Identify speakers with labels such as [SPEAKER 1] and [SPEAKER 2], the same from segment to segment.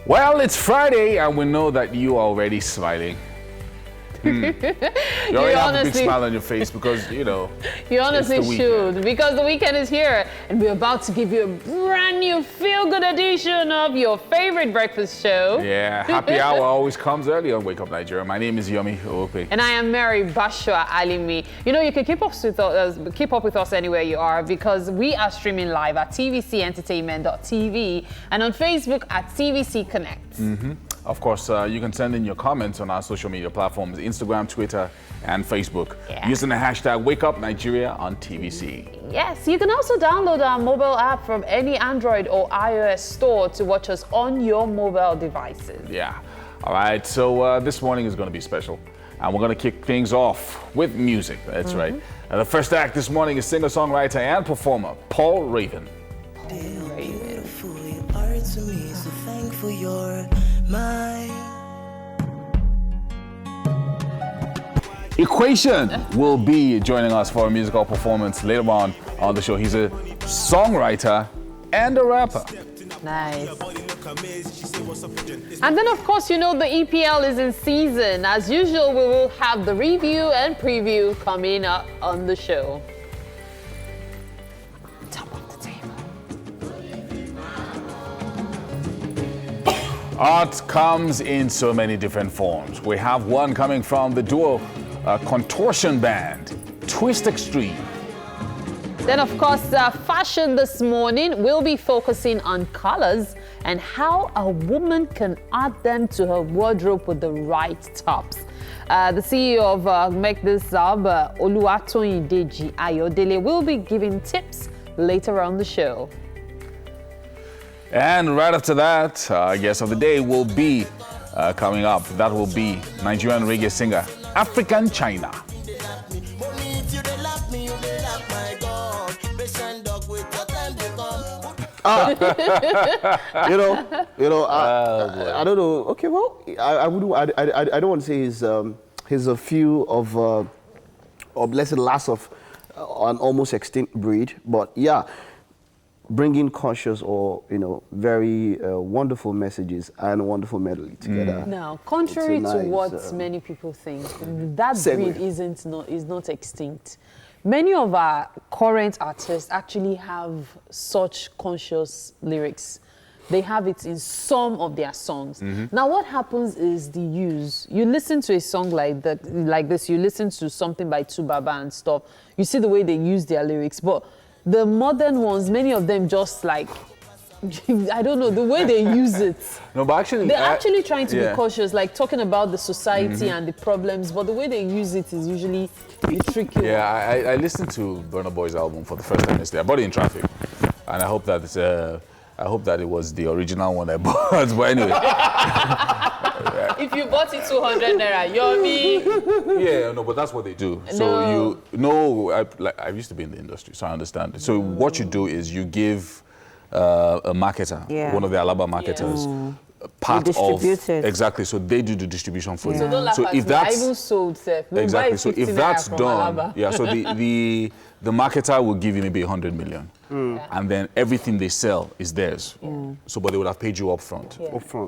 [SPEAKER 1] Well, it's Friday, and we know that you are already smiling. You already have a big smile on your face because, you know,
[SPEAKER 2] you honestly should, because the weekend is here, and we're about to give you a brand new feel-good edition of your favorite breakfast show.
[SPEAKER 1] Yeah, happy hour always comes early on Wake Up Nigeria. My name is Yomi.
[SPEAKER 2] And I am Mary Bashwa Alimi. You know, you can keep up with us anywhere you are, because we are streaming live at tvcentertainment.tv and on Facebook at TVC Connect.
[SPEAKER 1] Of course, you can send in your comments on our social media platforms, Instagram, Twitter, and Facebook, using the hashtag WakeUpNigeria on TVC.
[SPEAKER 2] Yes, you can also download our mobile app from any Android or iOS store to watch us on your mobile devices.
[SPEAKER 1] Yeah. All right, so this morning is going to be special, and we're going to kick things off with music. That's right. And the first act this morning is singer-songwriter and performer Paul Raven. Equation will be joining us for a musical performance later on the show. He's a songwriter and a rapper.
[SPEAKER 2] Nice. And then, of course, you know the EPL is in season. As usual, we will have the review and preview coming up on the show. Top of the table.
[SPEAKER 1] Art comes in so many different forms. We have one coming from the duo contortion band, Twist Extreme.
[SPEAKER 2] Then, of course, fashion this morning. We'll be focusing on colors and how a woman can add them to her wardrobe with the right tops. The CEO of Make This Up, Oluwatoyin Deji Ayodele, will be giving tips later on the show.
[SPEAKER 1] And right after that, guest of the day will be coming up. That will be Nigerian reggae singer African China.
[SPEAKER 3] I don't know. Okay, well, I don't want to say he's a few of let's say last of an almost extinct breed, but yeah, bringing conscious or very wonderful messages and wonderful melody together.
[SPEAKER 2] Now, contrary to what many people think, that breed is not extinct. Many of our current artists actually have such conscious lyrics. They have it in some of their songs. Now, what happens is you listen to a song like this, you listen to something by Tubaba and stuff, you see the way they use their lyrics, but the modern ones, many of them just like, I don't know, the way they use it.
[SPEAKER 1] No, but actually...
[SPEAKER 2] They're actually trying to be cautious, like talking about the society and the problems, but the way they use it is usually tricky.
[SPEAKER 1] Yeah, I listened to Burna Boy's album for the first time yesterday. I bought it in traffic, and I hope that it was the original one I bought. But anyway...
[SPEAKER 2] If you bought it 200 naira, Yomi.
[SPEAKER 1] Yeah, no, but that's what they do. So I used to be in the industry, so I understand. So what you do is you give a marketer, one of the Alaba marketers, part of exactly. So they do the distribution for you.
[SPEAKER 2] So don't laugh at me. I even sold stuff.
[SPEAKER 1] Exactly. So if that's done, so the marketer will give you maybe 100 million. And then everything they sell is theirs. So, but they would have paid you up front.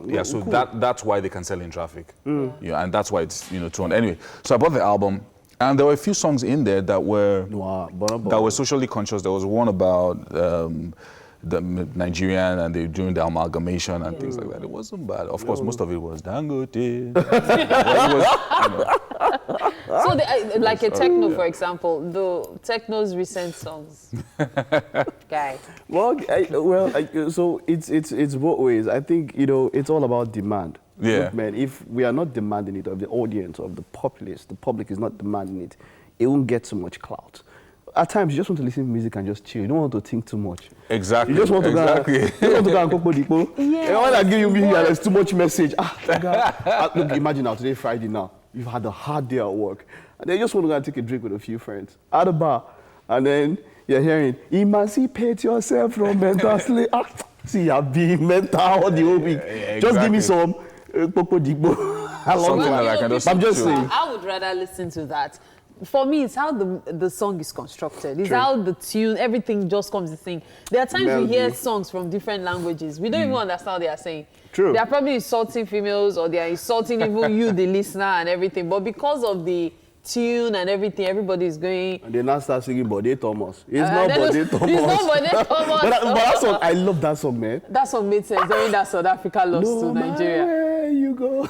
[SPEAKER 1] Yeah, so cool. That's why they can sell in traffic. Yeah, and that's why it's 200. Anyway, so I bought the album, and there were a few songs in there that were socially conscious. There was one about the Nigerian, and they're doing the amalgamation and things like that. It wasn't bad. Of course, most of it was Dangote.
[SPEAKER 2] So, like a techno, for example, the techno's recent songs. Guy.
[SPEAKER 3] So it's both ways. I think it's all about demand.
[SPEAKER 1] Yeah.
[SPEAKER 3] Look, man, if we are not demanding it of the audience, of the populace, the public is not demanding it, it won't get so much clout. At times, you just want to listen to music and just chill. You don't want to think too much.
[SPEAKER 1] Exactly.
[SPEAKER 3] You just want to go and cook people. And when I give you music, there's too much message. Look, imagine now, today Friday now. You've had a hard day at work. And then you just want to go and take a drink with a few friends at the bar. And then you're hearing, emancipate yourself from mental slavery. See, you're being mental all the whole week. Exactly. Just give me some
[SPEAKER 1] something that I can just
[SPEAKER 2] I'm just saying. I would rather listen to that for me, it's how the song is constructed. It's how the tune, everything just comes to sing. There are times we hear songs from different languages. We don't even understand what they are saying.
[SPEAKER 3] True.
[SPEAKER 2] They are probably insulting females or they are insulting even you, the listener, and everything. But because of the tune and everything, everybody is going.
[SPEAKER 3] And they now start singing Bode Thomas. It's not Bode Thomas.
[SPEAKER 2] It's not Bode Thomas.
[SPEAKER 3] but that song, I love that song, man.
[SPEAKER 2] That song made sense during that South Africa loss to Nigeria.
[SPEAKER 3] Where you go.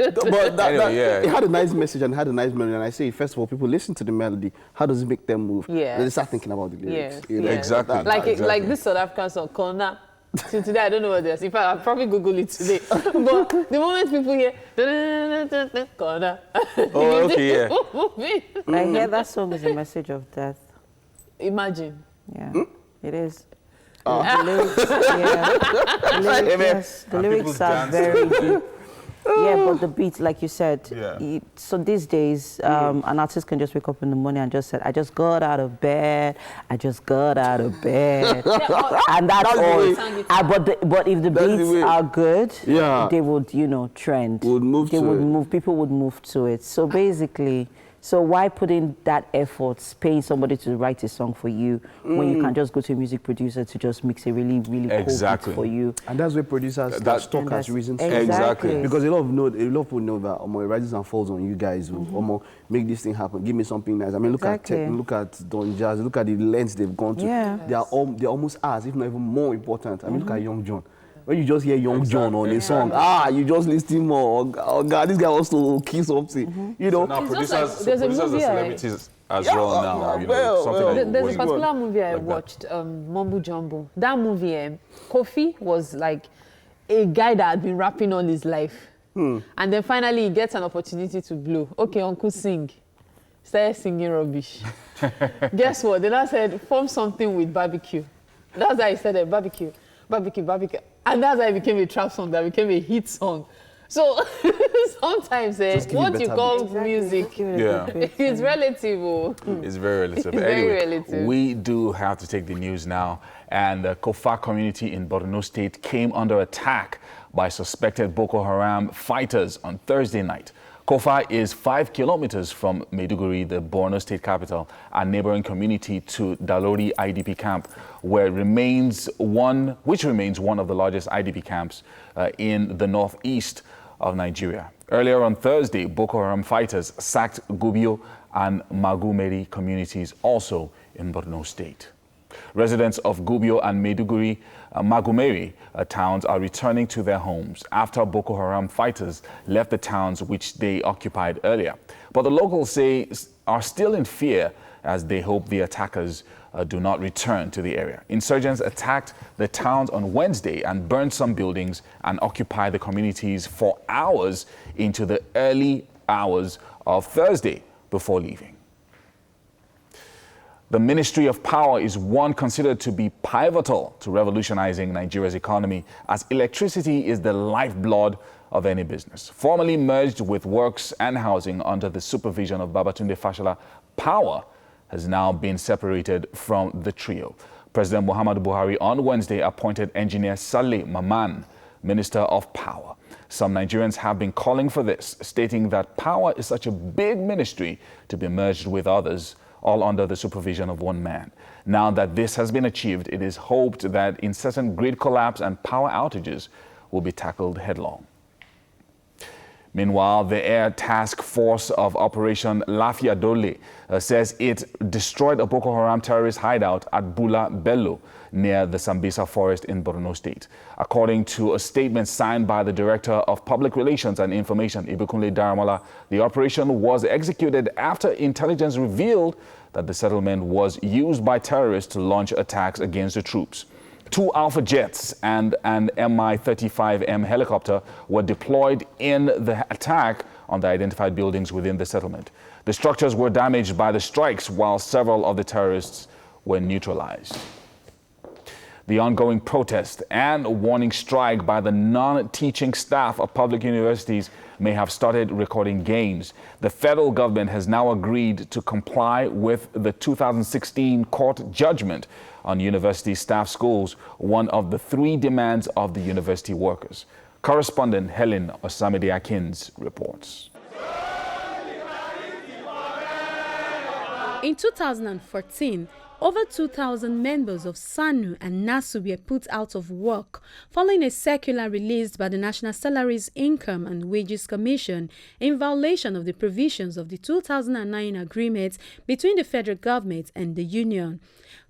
[SPEAKER 3] It had a nice message and had a nice melody. And I say, first of all, people listen to the melody. How does it make them move?
[SPEAKER 2] Yeah.
[SPEAKER 3] Then they start thinking about the lyrics.
[SPEAKER 2] Yes.
[SPEAKER 3] You know?
[SPEAKER 1] Exactly.
[SPEAKER 2] Like this South African song, Kona. Till today, I don't know what it is. In fact, I'll probably Google it today. But the moment people hear, Kona.
[SPEAKER 1] Oh, okay, yeah.
[SPEAKER 4] I hear that song is a message of death.
[SPEAKER 2] Imagine.
[SPEAKER 4] Yeah, it is. The lyrics are very deep. Yeah, but the beat, like you said, so these days, an artist can just wake up in the morning and just say, I just got out of bed, I just got out of bed. And that's all. But if the beats are good, they would, trend. People would move to it. So basically, so why put in that effort, paying somebody to write a song for you when you can just go to a music producer to just mix a really, really cool beat for you? And that's where producers stock as reasons.
[SPEAKER 2] Exactly.
[SPEAKER 3] Because a lot of people know that it rises and falls on you guys. Make this thing happen. Give me something nice. I mean, look at Don Jazz. Look at the lengths they've gone to. Yeah. They're almost as, if not even more important. I mean, look at Young John. When you just hear Young John on a song, you just listen more. Oh God, this guy wants to kiss something. You know.
[SPEAKER 1] So now producers
[SPEAKER 2] there's a
[SPEAKER 1] are
[SPEAKER 2] movie,
[SPEAKER 1] celebrities as well now.
[SPEAKER 2] There's a particular movie I watched, Mumbo Jumbo. That movie, Kofi was like a guy that had been rapping all his life. And then finally he gets an opportunity to blow. Okay, Uncle sing. Started singing rubbish. Guess what? Then I said, form something with barbecue. That's how he said barbecue. And that's how it became a trap song that became a hit song. So sometimes what you call music, it's relative.
[SPEAKER 1] It's very relative.
[SPEAKER 2] It's
[SPEAKER 1] anyway,
[SPEAKER 2] very relative.
[SPEAKER 1] We do have to take the news now. And the Kofa community in Burna State came under attack by suspected Boko Haram fighters on Thursday night. Kofa is 5 kilometers from Maiduguri, the Borno state capital, a neighboring community to Dalori IDP camp, which remains one of the largest IDP camps in the northeast of Nigeria. Earlier on Thursday, Boko Haram fighters sacked Gubio and Magumeri communities also in Borno state. Residents of Gubio and Maiduguri, Magumeri towns are returning to their homes after Boko Haram fighters left the towns which they occupied earlier. But the locals say are still in fear as they hope the attackers do not return to the area. Insurgents attacked the towns on Wednesday and burned some buildings and occupied the communities for hours into the early hours of Thursday before leaving. The Ministry of Power is one considered to be pivotal to revolutionizing Nigeria's economy, as electricity is the lifeblood of any business. Formerly merged with works and housing under the supervision of Babatunde Fashola, Power has now been separated from the trio. President Muhammadu Buhari on Wednesday appointed Engineer Saleh Maman Minister of Power. Some Nigerians have been calling for this, stating that Power is such a big ministry to be merged with others, all under the supervision of one man. Now that this has been achieved, it is hoped that incessant grid collapse and power outages will be tackled headlong. Meanwhile, the Air Task Force of Operation Lafia Dole says it destroyed a Boko Haram terrorist hideout at Bula Bello near the Sambisa forest in Borno State. According to a statement signed by the Director of Public Relations and Information, Ibikunle Daramola, the operation was executed after intelligence revealed that the settlement was used by terrorists to launch attacks against the troops. 2 Alpha jets and an Mi-35M helicopter were deployed in the attack on the identified buildings within the settlement. The structures were damaged by the strikes, while several of the terrorists were neutralized. The ongoing protest and warning strike by the non-teaching staff of public universities may have started recording gains. The federal government has now agreed to comply with the 2016 court judgment on university staff schools, one of the 3 demands of the university workers. Correspondent Helen Osamide Akins reports.
[SPEAKER 5] In 2014, over 2,000 members of SANU and NASU were put out of work following a circular released by the National Salaries, Income and Wages Commission in violation of the provisions of the 2009 agreement between the federal government and the union.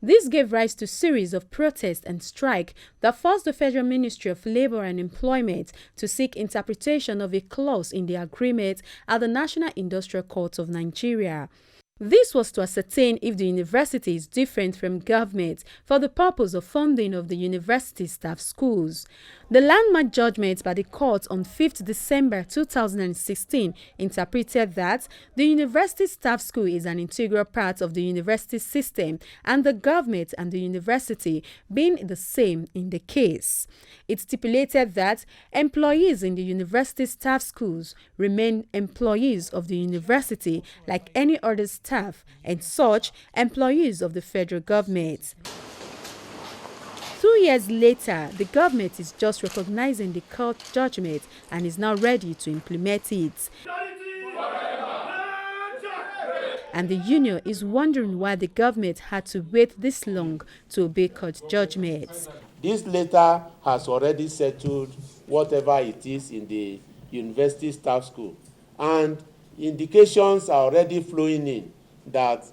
[SPEAKER 5] This gave rise to a series of protests and strike that forced the Federal Ministry of Labour and Employment to seek interpretation of a clause in the agreement at the National Industrial Court of Nigeria. This was to ascertain if the university is different from government for the purpose of funding of the university staff schools. The landmark judgment by the court on 5th December 2016 interpreted that the university staff school is an integral part of the university system and the government and the university being the same in the case. It stipulated that employees in the university staff schools remain employees of the university like any other staff and such employees of the federal government. 2 years later, the government is just recognizing the court judgment and is now ready to implement it. And the union is wondering why the government had to wait this long to obey court judgments.
[SPEAKER 6] This letter has already settled whatever it is in the university staff school, and indications are already flowing in that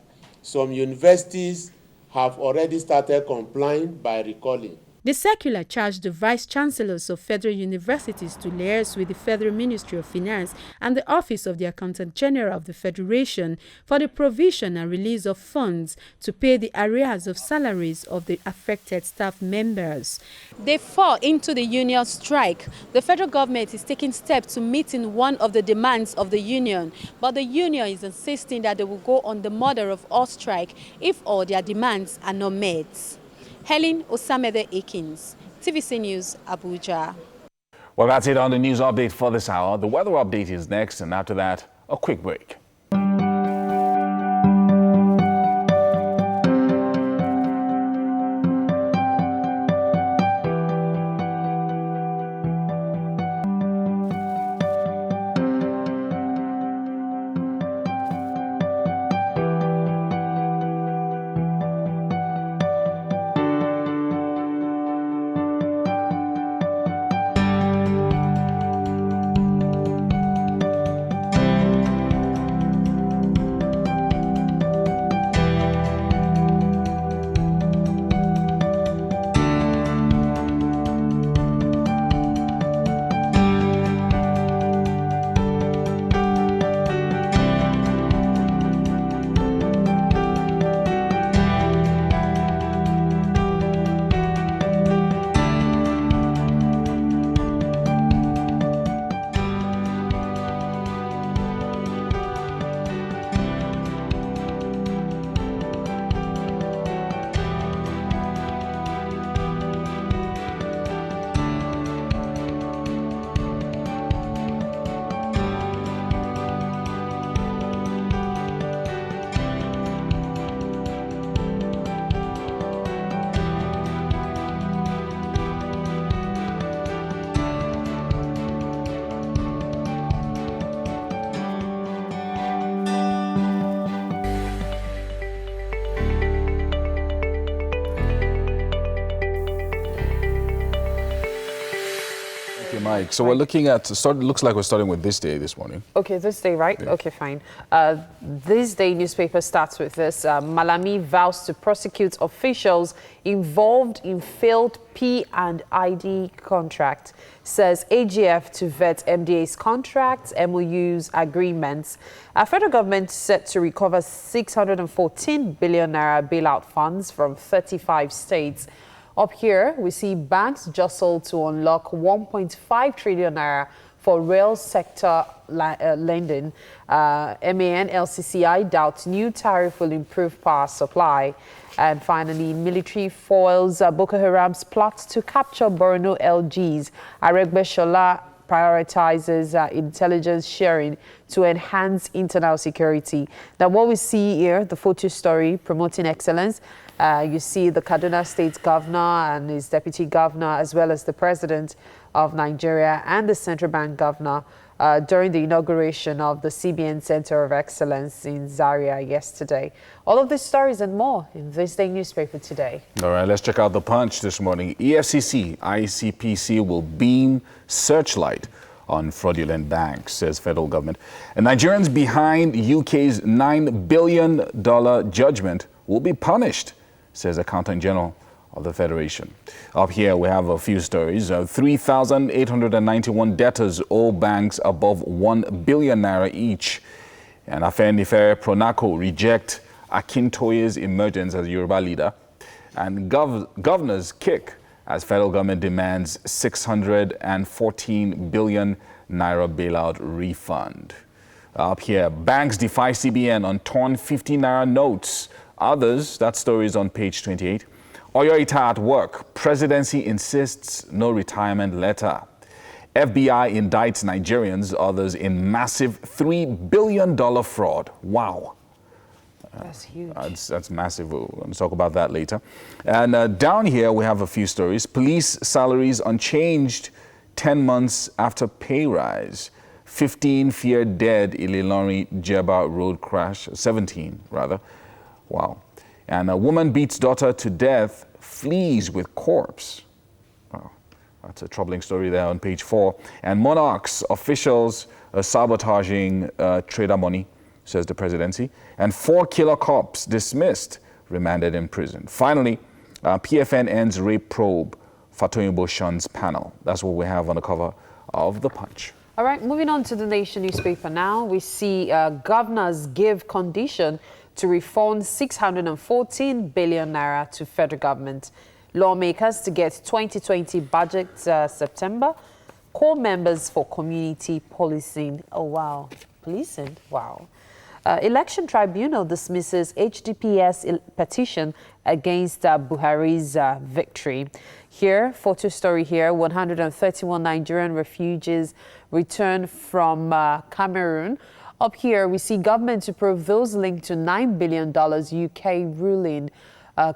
[SPEAKER 6] some universities have already started complying by recalling.
[SPEAKER 5] The circular charged the vice-chancellors of federal universities to liaise with the Federal Ministry of Finance and the Office of the Accountant General of the Federation for the provision and release of funds to pay the arrears of salaries of the affected staff members. They fall into the union strike. The federal government is taking steps to meet in one of the demands of the union, but the union is insisting that they will go on the model of all strike if all their demands are not met. Helen Osamede-Akins, TVC News, Abuja.
[SPEAKER 1] Well, that's it on the news update for this hour. The weather update is next, and after that, a quick break. Mike. So we're looking at, looks like we're starting with this day this morning.
[SPEAKER 2] Okay, this day, right? Yeah. Okay, fine. This day newspaper starts with this. Malami vows to prosecute officials involved in failed P&ID contract. Says AGF to vet MDA's contracts, MOUs, agreements. Federal government set to recover 614 billion naira bailout funds from 35 states. Up here, we see banks jostle to unlock 1.5 trillion naira for rail sector lending. MAN LCCI doubts new tariff will improve power supply. And finally, military foils Boko Haram's plot to capture Burna LGs. Aregbesola prioritizes intelligence sharing to enhance internal security. Now, what we see here, the photo story promoting excellence. You see the Kaduna State Governor and his deputy governor, as well as the president of Nigeria and the central bank governor during the inauguration of the CBN Center of Excellence in Zaria yesterday. All of these stories and more in this day newspaper today.
[SPEAKER 1] All right, let's check out the Punch this morning. EFCC, ICPC will beam searchlight on fraudulent banks, says federal government. And Nigerians behind UK's $9 billion judgment will be punished, says Accountant General of the Federation. Up here, we have a few stories. 3,891 debtors owe banks above 1 billion naira each. And Afenifere Pronaco reject Akintoye's emergence as Yoruba leader. And governors kick as federal government demands 614 billion naira bailout refund. Up here, banks defy CBN on torn 50 naira notes. Others, that story is on page 28. Oyo Ita at work. Presidency insists no retirement letter. FBI indicts Nigerians, others in massive $3 billion fraud. Wow.
[SPEAKER 2] That's huge.
[SPEAKER 1] That's massive. We're going to talk about that later. And down here, we have a few stories. Police salaries unchanged 10 months after pay rise. 15 feared dead in Ilori Jeba road crash. 17, rather. Wow. And a woman beats daughter to death, flees with corpse. Wow. That's a troubling story there on page 4. And monarchs, officials sabotaging trader money, says the presidency. And 4 killer cops dismissed, remanded in prison. Finally, PFN ends rape probe, Fatoyinbo shuns panel. That's what we have on the cover of The Punch.
[SPEAKER 2] All right, moving on to the Nation newspaper now. We see governors give condition to refund 614 billion naira to federal government. Lawmakers to get 2020 budget September. Core members for community policing. Oh, wow. Policing? Wow. Election Tribunal dismisses HDPS petition against Buhari's victory. Here, photo story here, 131 Nigerian refugees returned from Cameroon. Up here, we see government to prove those linked to $9 billion UK ruling.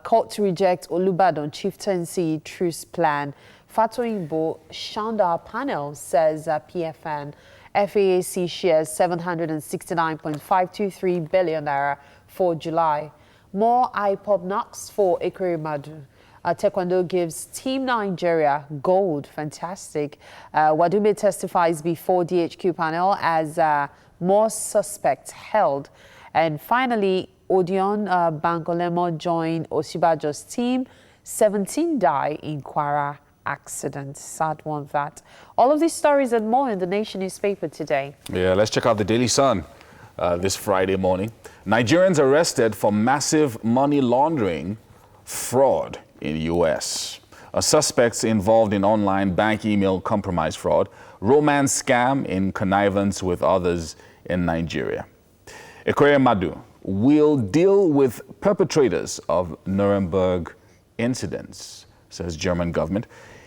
[SPEAKER 2] Court to reject Olubadan chieftaincy truce plan. Fatoyinbo shunned our panel, says PFN. FAAC shares 769.523 billion naira for July. More IPOB knocks for Ekweremadu. Taekwondo gives Team Nigeria gold. Fantastic. Wadume testifies before DHQ panel as more suspects held. And finally, Odion Bangolemo joined Osibajo's team. 17 die in Kwara accident. Sad one, that. All of these stories and more in the Nation newspaper today. Yeah,
[SPEAKER 1] let's check out the Daily Sun this Friday morning. Nigerians arrested for massive money laundering fraud in U.S. Suspects involved in online bank email compromise fraud, romance scam in connivance with others in Nigeria. Ekweremadu will deal with perpetrators of Nuremberg incidents, says German government.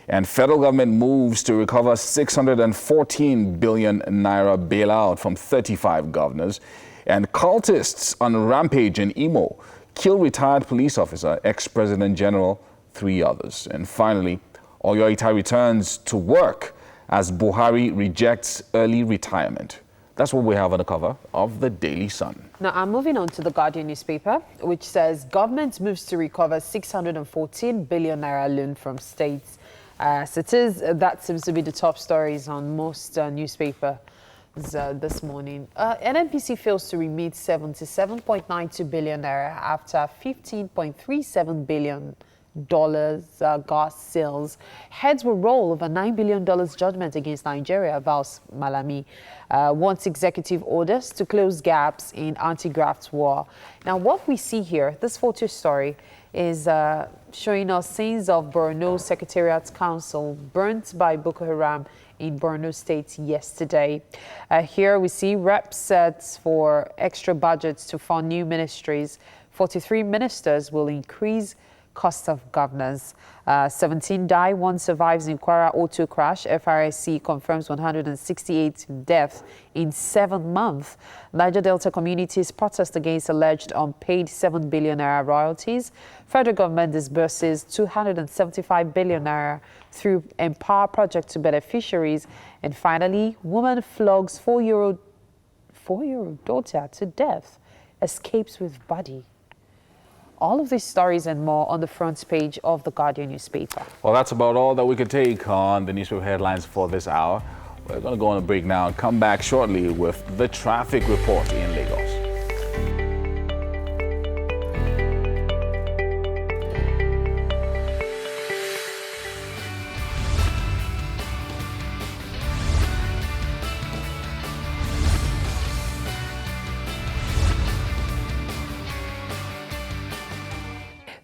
[SPEAKER 1] And federal government moves to recover 614 billion naira bailout from 35 governors. And cultists on rampage in Imo kill retired police officer, ex-president general, 3 others. And finally, Oyo Ita returns to work as Buhari rejects early retirement. That's what we have on the cover of the Daily Sun.
[SPEAKER 2] Now, I'm moving on to the Guardian newspaper, which says government moves to recover 614 billion naira loan from states. As it is, that seems to be the top stories on most newspapers this morning. NNPC fails to remit 77.92 billion naira after 15.37 billion gas sales. Heads will roll over $9 billion judgment against Nigeria, vows Malami. Wants executive orders to close gaps in anti-graft war. Now, what we see here, this photo story, is showing us scenes of Burna Secretariat Council burnt by Boko Haram in Borno State yesterday. Here we see reps sets for extra budgets to fund new ministries. 43 ministers will increase cost of governance. 17 die, 1 survives in Kwara auto crash. FRSC confirms 168 deaths in 7 months. Niger Delta communities protest against alleged unpaid 7 billion naira royalties. Federal government disburses 275 billion naira through Empower project to beneficiaries. And finally, woman flogs 4-year-old daughter to death, escapes with body. All of these stories and more on the front page of the Guardian newspaper.
[SPEAKER 1] Well, that's about all that we could take on the newspaper headlines for this hour. We're going to go on a break now and come back shortly with the traffic report in Lagos.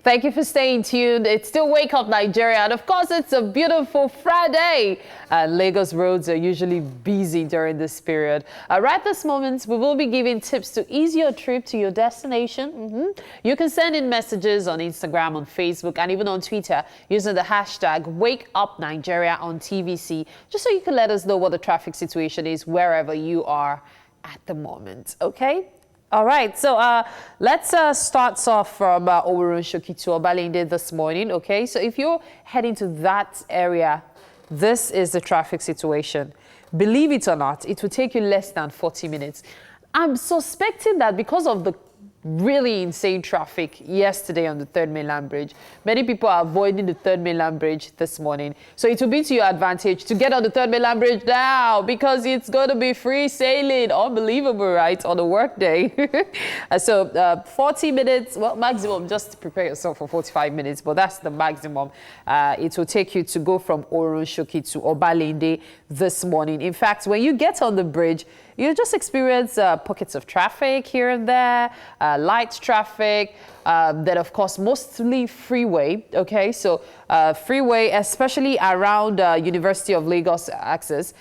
[SPEAKER 2] Thank you for staying tuned. It's still Wake Up Nigeria, and of course, it's a beautiful Friday. Lagos roads are usually busy during this period. Right this moment, we will be giving tips to ease your trip to your destination. You can send in messages on Instagram, on Facebook, and even on Twitter using the hashtag WakeUpNigeria on TVC, just so you can let us know what the traffic situation is wherever you are at the moment, okay? All right, so let's start off from Oworonshoki to Obalende this morning, okay? So if you're heading to that area, this is the traffic situation. Believe it or not, it will take you less than 40 minutes. I'm suspecting that because of the really insane traffic yesterday on the 3rd Mainland Bridge, many people are avoiding the 3rd Mainland Bridge this morning. So it will be to your advantage to get on the 3rd Mainland Bridge now, because it's going to be free sailing. Unbelievable, right? On a work day. So 40 minutes, well, maximum, just prepare yourself for 45 minutes, but that's the maximum. It will take you to go from Oworonshoki to Obalende this morning. In fact, when you get on the bridge, you just experience pockets of traffic here and there, light traffic, then of course mostly freeway, okay? So freeway, especially around University of Lagos access,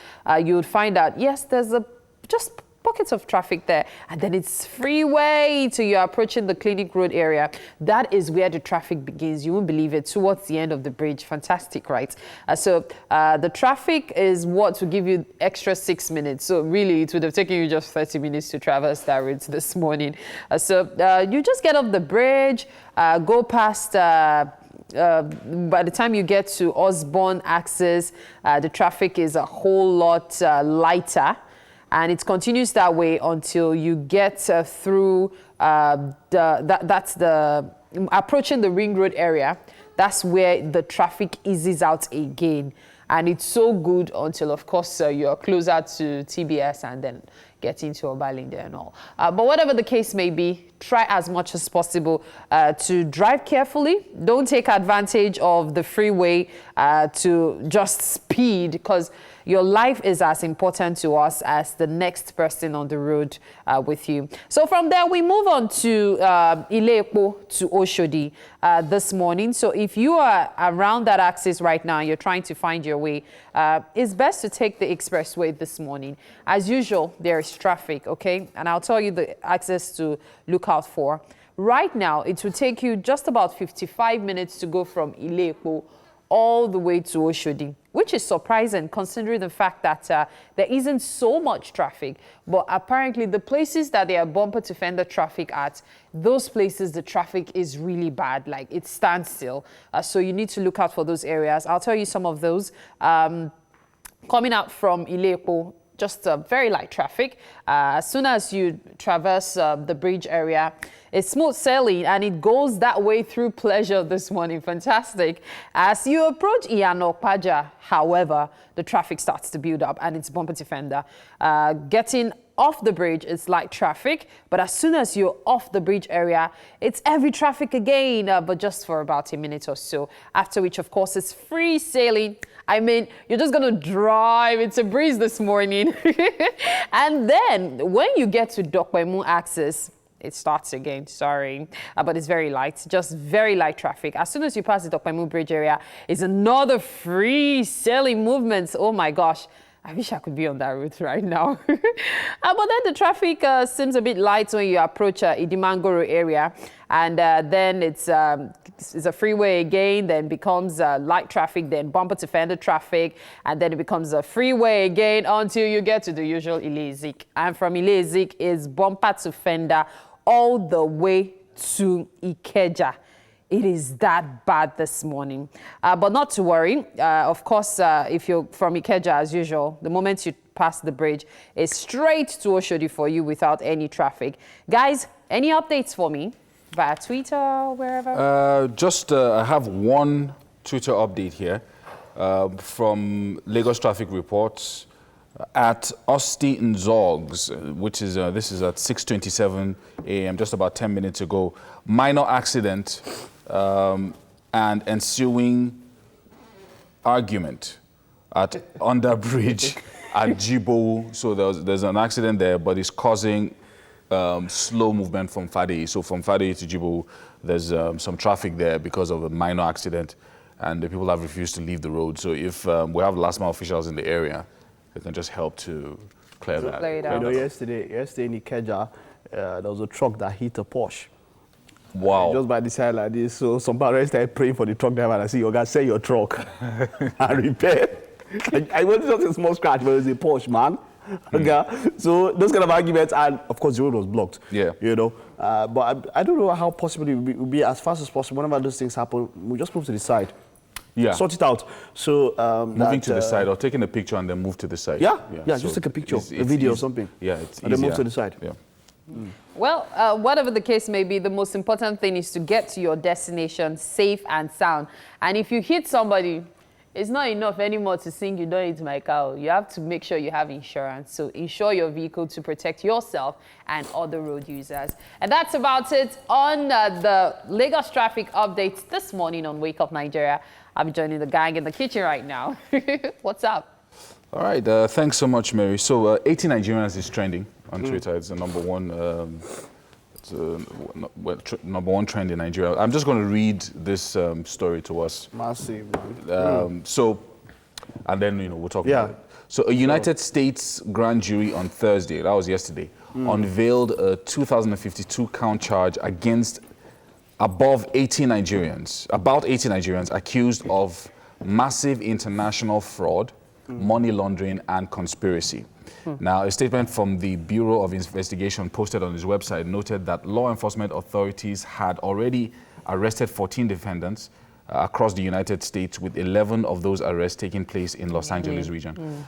[SPEAKER 2] you would find that, yes, there's just pockets of traffic there, and then it's freeway till you're approaching the Clinic Road area. That is where the traffic begins. You won't believe it, towards the end of the bridge. Fantastic, right? So the traffic is what will give you extra 6 minutes. So really, it would have taken you just 30 minutes to traverse that route this morning. So you just get off the bridge, go past by the time you get to Osborne access, the traffic is a whole lot lighter. And it continues that way until you get through that's the approaching the Ring Road area. That's where the traffic eases out again. And it's so good until, of course, you're closer to TBS and then get into Obalende and all. But whatever the case may be, try as much as possible to drive carefully. Don't take advantage of the freeway to just speed, because your life is as important to us as the next person on the road with you. So from there, we move on to Ile-Epo to Oshodi this morning. So if you are around that axis right now, you're trying to find your way, it's best to take the expressway this morning. As usual, there is traffic, okay? And I'll tell you the access to look out for. Right now, it will take you just about 55 minutes to go from Ile-Epo all the way to Oshodi, which is surprising considering the fact that there isn't so much traffic. But apparently the places that they are bumper to fender traffic at, those places the traffic is really bad, like it stands still. So you need to look out for those areas. I'll tell you some of those. Coming out from Ile-Epo, just very light traffic. As soon as you traverse the bridge area, it's smooth sailing, and it goes that way through Pleasure this morning. Fantastic. As you approach Iyanokpaja, however, the traffic starts to build up and it's bumper to fender. Getting off the bridge, it's light traffic, but as soon as you're off the bridge area, it's heavy traffic again, but just for about a minute or so. After which, of course, it's free sailing. I mean, you're just going to drive. It's a breeze this morning. And then when you get to Dokpemu access, it starts again, sorry, but it's very light, just very light traffic. As soon as you pass the Dokpemu Bridge area, it's another free sailing movement. Oh my gosh, I wish I could be on that route right now. But then the traffic seems a bit light when you approach Idimangoro area. And then it's a freeway again, then becomes light traffic, then bumper to fender traffic. And then it becomes a freeway again until you get to the usual Ile-Ezik. And from Ile-Ezik is bumper to fender all the way to Ikeja. It is that bad this morning. But not to worry. Of course, if you're from Ikeja, as usual, the moment you pass the bridge, it's straight to Oshodi for you without any traffic. Guys, any updates for me via Twitter or wherever?
[SPEAKER 1] I have one Twitter update here from Lagos Traffic Reports at Osti Nzogs, which is, this is at 6:27 a.m., just about 10 minutes ago. Minor accident and ensuing argument at Underbridge at Jibo. So there's an accident there, but it's causing slow movement from Fade. So from Fade to Jibo, there's some traffic there because of a minor accident, and the people have refused to leave the road. So if we have last mile officials in the area, they can just help to clear that.
[SPEAKER 3] You know, yesterday in Ikeja, there was a truck that hit a Porsche.
[SPEAKER 1] Wow.
[SPEAKER 3] Just by the side like this. So some parents started praying for the truck driver and I said, you guys sell your truck and repair. I wasn't just a small scratch, but it was a Porsche, man. Okay. So those kind of arguments, and of course the road was blocked.
[SPEAKER 1] Yeah.
[SPEAKER 3] You know, but I don't know how possible it would be as fast as possible. Whenever those things happen, we just move to the side.
[SPEAKER 1] Yeah.
[SPEAKER 3] Sort it out. So
[SPEAKER 1] moving to the side or taking a picture and then move to the side.
[SPEAKER 3] Yeah.
[SPEAKER 1] So
[SPEAKER 3] just take a picture, a video or something.
[SPEAKER 1] Yeah, it's
[SPEAKER 3] and then move to the side.
[SPEAKER 1] Yeah.
[SPEAKER 2] Well, whatever the case may be, the most important thing is to get to your destination safe and sound. And if you hit somebody, it's not enough anymore to sing "You Don't Hit My Cow." You have to make sure you have insurance. So insure your vehicle to protect yourself and other road users. And that's about it on the Lagos traffic updates this morning on Wake Up Nigeria. I'm joining the gang in the kitchen right now. What's up?
[SPEAKER 1] All right, thanks so much, Mary. So 80 Nigerians is trending on Twitter. It's the number one trend in Nigeria. I'm just going to read this story to us.
[SPEAKER 3] Massive.
[SPEAKER 1] So, and then we'll talk about it. So a United States grand jury on Thursday, that was yesterday, unveiled a 2,052 count charge against about 80 Nigerians accused of massive international fraud, money laundering, and conspiracy. Now, a statement from the Bureau of Investigation posted on its website noted that law enforcement authorities had already arrested 14 defendants across the United States, with 11 of those arrests taking place in Los Angeles region.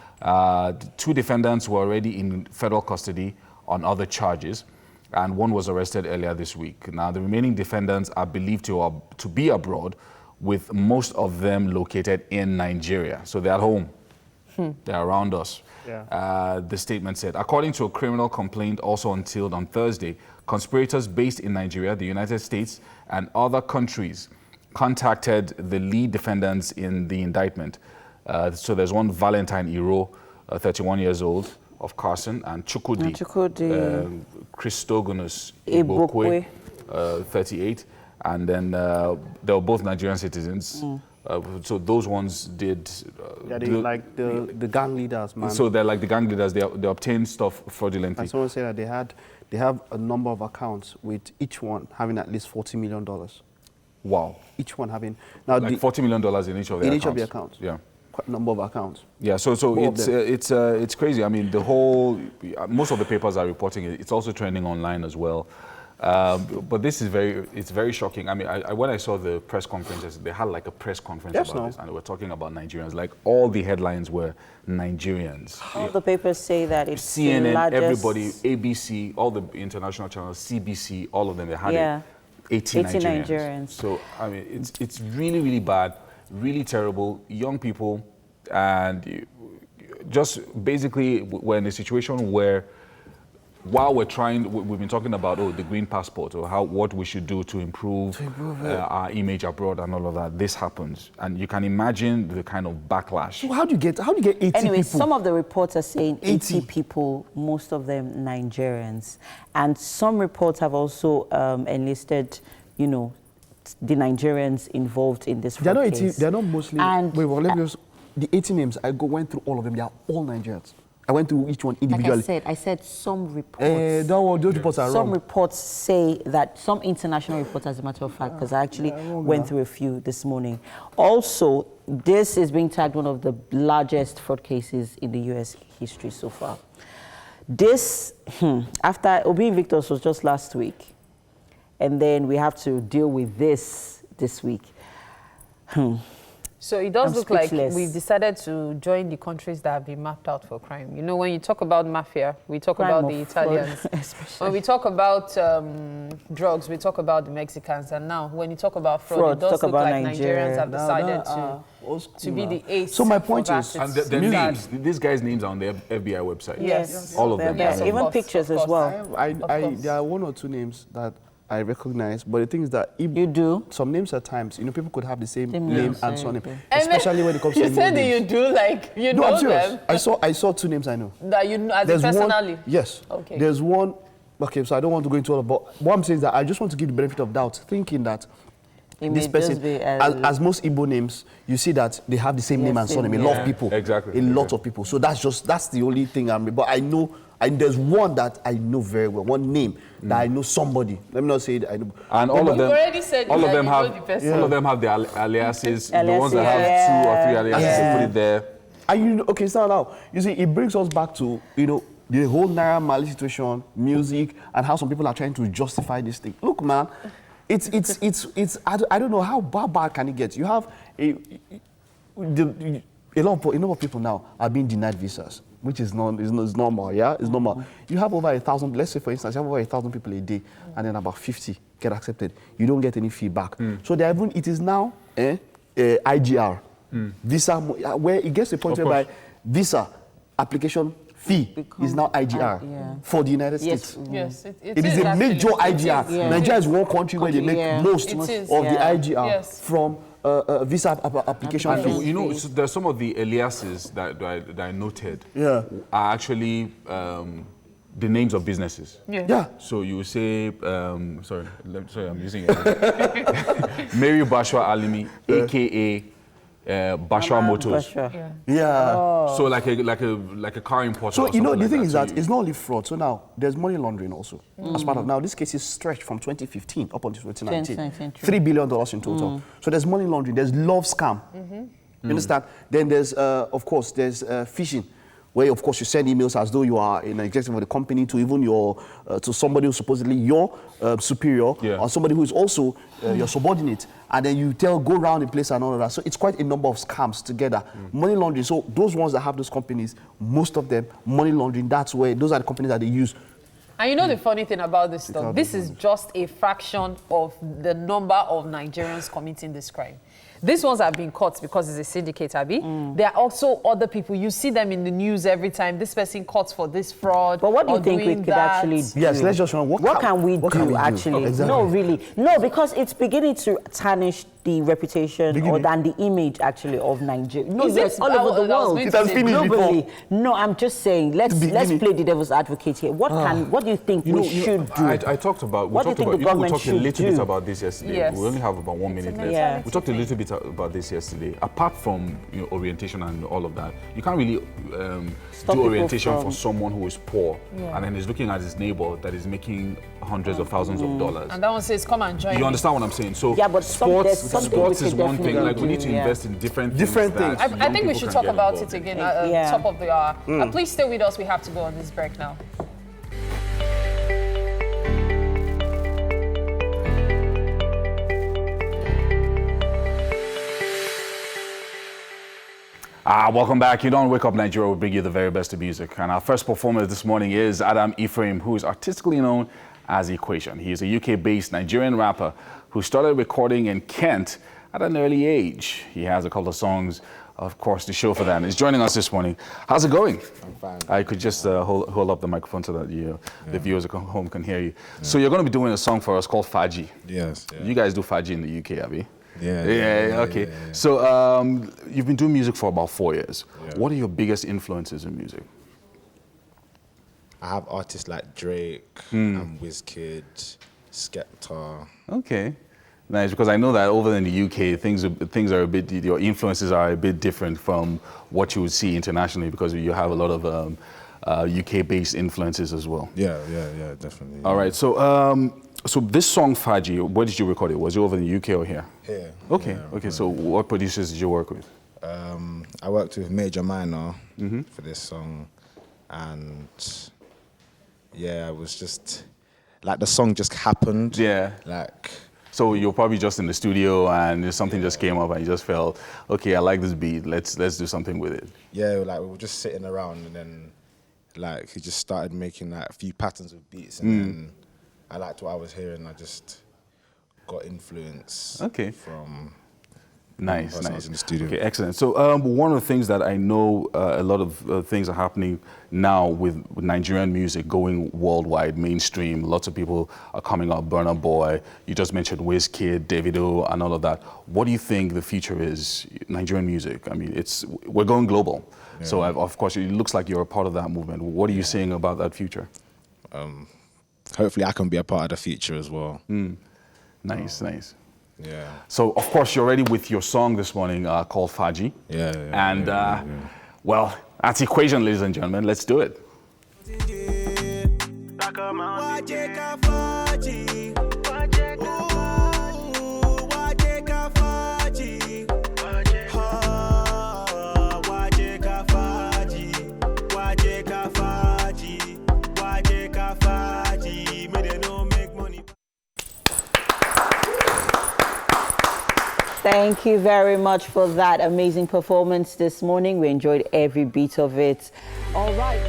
[SPEAKER 1] 2 defendants were already in federal custody on other charges, and 1 was arrested earlier this week. Now, the remaining defendants are believed to be abroad, with most of them located in Nigeria. So they're at home. They're around us. The statement said, according to a criminal complaint also unsealed on Thursday, conspirators based in Nigeria, the United States, and other countries contacted the lead defendants in the indictment. So there's one Valentine Iro, 31 years old, of Carson, and Chukwudi Christogonus Ibokwe, 38, and then they were both Nigerian citizens. So those ones did...
[SPEAKER 3] they're like the gang leaders, man.
[SPEAKER 1] So they're like the gang leaders. They obtain stuff fraudulently.
[SPEAKER 3] And someone said that they have a number of accounts with each one having at least $40 million.
[SPEAKER 1] Wow.
[SPEAKER 3] Each one having... Now
[SPEAKER 1] like $40 million in each of their accounts.
[SPEAKER 3] In each of the accounts.
[SPEAKER 1] Yeah.
[SPEAKER 3] Quite a number of accounts.
[SPEAKER 1] Yeah, so it's crazy. I mean, most of the papers are reporting it. It's also trending online as well. But this is very shocking. I mean, when I saw the press conferences, they had like a press conference about this, and they were talking about Nigerians. Like all the headlines were Nigerians.
[SPEAKER 4] All the papers say that it's
[SPEAKER 1] CNN,
[SPEAKER 4] the largest...
[SPEAKER 1] everybody, ABC, all the international channels, CBC, all of them, they had 80 Nigerians. So, I mean, it's really, really bad, really terrible. Young people, and just basically we're in a situation where while we've been talking about the green passport or what we should do to improve our image abroad and all of that, this happens, and you can imagine the kind of backlash.
[SPEAKER 3] So how do you get 80
[SPEAKER 4] anyway,
[SPEAKER 3] people?
[SPEAKER 4] Some of the reports are saying 80 people, most of them Nigerians, and some reports have also enlisted, the Nigerians involved in this fraud case.
[SPEAKER 3] They're not mostly.
[SPEAKER 4] And
[SPEAKER 3] wait, well, let me just. the 80 names, I went through all of them. They are all Nigerians. I went through each one individually.
[SPEAKER 4] Like I said some reports.
[SPEAKER 3] Those reports are wrong.
[SPEAKER 4] Some reports say that, some international reports, as a matter of fact, because I actually went through a few this morning. Also, this is being tagged one of the largest fraud cases in the U.S. history so far. This, after Obi Invictus was just last week, and then we have to deal with this week.
[SPEAKER 2] So it does look like we've decided to join the countries that have been mapped out for crime. You know, when you talk about mafia, we talk about the Italians. When we talk about drugs, we talk about the Mexicans. And now, when you talk about fraud, it does look like Nigerians have decided to be the ace.
[SPEAKER 3] So my point is,
[SPEAKER 1] and the names, these guys' names are on the FBI website.
[SPEAKER 2] Yes.
[SPEAKER 1] All of them.
[SPEAKER 4] Yes, even pictures as well.
[SPEAKER 3] There are 1 or 2 names that I recognize, but the thing is that
[SPEAKER 4] you do
[SPEAKER 3] some names at times, you know, people could have the same name and surname, especially when it comes to
[SPEAKER 2] you said that you do, like, you know them.
[SPEAKER 3] I saw 2 names I know.
[SPEAKER 2] That you know, as personally?
[SPEAKER 3] Yes.
[SPEAKER 2] Okay.
[SPEAKER 3] There's one, okay, so I don't want to go into all of it, but what I'm saying is that I just want to give the benefit of doubt, thinking that this person, as most Igbo names, you see that they have the same name and surname. A lot of people.
[SPEAKER 1] Exactly.
[SPEAKER 3] A lot of people. So that's the only thing but I know, and there's one that I know very well, one name that I know somebody. Let me not say it. I know.
[SPEAKER 1] And all of them,
[SPEAKER 2] already said
[SPEAKER 1] all of them have,
[SPEAKER 2] all
[SPEAKER 1] of them have their aliases. The ones that have 2 or 3 aliases, they put it there.
[SPEAKER 3] And you know, okay, so now you see, it brings us back to, you know, the whole Naira Marley situation, music, and how some people are trying to justify this thing. Look, man, it's I don't know how bad can it get. You have a lot of people now are being denied visas, which is normal, yeah? It's normal. You have over 1,000, let's say for instance, you have over 1,000 people a day, and then about 50 get accepted. You don't get any feedback. So it is now IGR, visa, where it gets to a point whereby visa application fee is now IGR for the United States.
[SPEAKER 2] Yes,
[SPEAKER 3] it is a major IGR. Nigeria is one country where they make most of the IGR from visa application fee.
[SPEAKER 1] You know, so there's some of the aliases that I noted are actually the names of businesses.
[SPEAKER 3] Yeah.
[SPEAKER 1] So you say, sorry, I'm using it. Mary Bashwa Alimi, a.k.a. Bashwa Motors. So like a car importer.
[SPEAKER 3] So you know the thing is that it's not only fraud. So now there's money laundering also as part of. Now this case is stretched from 2015 up until 2019. $3 billion in total. So there's money laundering. There's love scam. You understand? Then there's of course there's phishing, where of course you send emails as though you are an executive of the company to even your to somebody who's supposedly your superior or somebody who is also your subordinate, and then you go around the place and all of that. So it's quite a number of scams together. Money laundering. So those ones that have those companies, most of them money laundering. Those are the companies that they use.
[SPEAKER 2] And you know the funny thing about this stuff, this is just a fraction of the number of Nigerians committing this crime. These ones have been caught because it's a syndicate, Abi. There are also other people. You see them in the news every time. This person caught for this fraud.
[SPEAKER 4] But what do you think we could actually do?
[SPEAKER 3] Yes, let's just run.
[SPEAKER 4] What can we do actually?
[SPEAKER 3] Exactly.
[SPEAKER 4] No, really. No, because it's beginning to tarnish the reputation and the image actually of Nigeria. No, yes, all over the world.
[SPEAKER 3] It has finished before.
[SPEAKER 4] No, I'm just saying, let's play the devil's advocate here. What do you think we should do?
[SPEAKER 1] We talked a little bit about this yesterday.
[SPEAKER 2] Yes.
[SPEAKER 1] We only have about 1 minute left. We talked a little bit about this yesterday. Apart from orientation and all of that, you can't really do orientation for someone who is poor and then is looking at his neighbor that is making hundreds of thousands of dollars.
[SPEAKER 2] And that one says, come and join
[SPEAKER 1] You understand what I'm saying? So
[SPEAKER 4] but
[SPEAKER 1] sports is one thing. Like we need to invest in different things.
[SPEAKER 2] I think we should talk about it again at top of the hour. Please stay with us. We have to go on this break now.
[SPEAKER 1] Welcome back. You don't wake up Nigeria, will bring you the very best of music. And our first performer this morning is Adam Ephraim, who is artistically known as Equation. He is a UK-based Nigerian rapper who started recording in Kent at an early age. He has a couple of songs, of course, to show for that. He's joining us this morning. How's it going?
[SPEAKER 7] I'm fine.
[SPEAKER 1] I could just hold up the microphone so that the viewers at home can hear you. So you're going to be doing a song for us called Faji.
[SPEAKER 7] Yes.
[SPEAKER 1] You guys do Faji in the UK, Abby?
[SPEAKER 7] Okay.
[SPEAKER 1] So you've been doing music for about 4 years. What are your biggest influences in music?
[SPEAKER 7] I have artists like Drake and Wizkid, Skepta.
[SPEAKER 1] Okay. Nice, because I know that over in the UK, things are a bit, your influences are a bit different from what you would see internationally, because you have a lot of UK-based influences as well.
[SPEAKER 7] Yeah, definitely.
[SPEAKER 1] All right, so so this song Faji, where did you record it? Was it over in the UK or here?
[SPEAKER 7] Here.
[SPEAKER 1] Okay,
[SPEAKER 7] yeah,
[SPEAKER 1] okay. So what producers did you work with?
[SPEAKER 7] I worked with Major Minor for this song, and yeah, it was just like the song just happened.
[SPEAKER 1] Yeah.
[SPEAKER 7] Like.
[SPEAKER 1] So you're probably just in the studio and something just came up and you just felt, okay, I like this beat. Let's do something with it.
[SPEAKER 7] Yeah, like we were just sitting around and then like he just started making like a few patterns of beats and then I liked what I was hearing. I just got influence from
[SPEAKER 1] Nice.
[SPEAKER 7] I was in the studio.
[SPEAKER 1] Okay, excellent. So one of the things that I know a lot of things are happening now with Nigerian music going worldwide, mainstream. Lots of people are coming up. Burna Boy, you just mentioned Wizkid, Davido, and all of that. What do you think the future is, Nigerian music? I mean, we're going global. Yeah. So of course, it looks like you're a part of that movement. What are you saying about that future?
[SPEAKER 7] Hopefully I can be a part of the future as well.
[SPEAKER 1] Nice.
[SPEAKER 7] Yeah.
[SPEAKER 1] So, of course, you're ready with your song this morning called Faji.
[SPEAKER 7] Yeah.
[SPEAKER 1] Well, that's Equation, ladies and gentlemen. Let's do it.
[SPEAKER 4] Thank you very much for that amazing performance this morning. We enjoyed every beat of it. All right.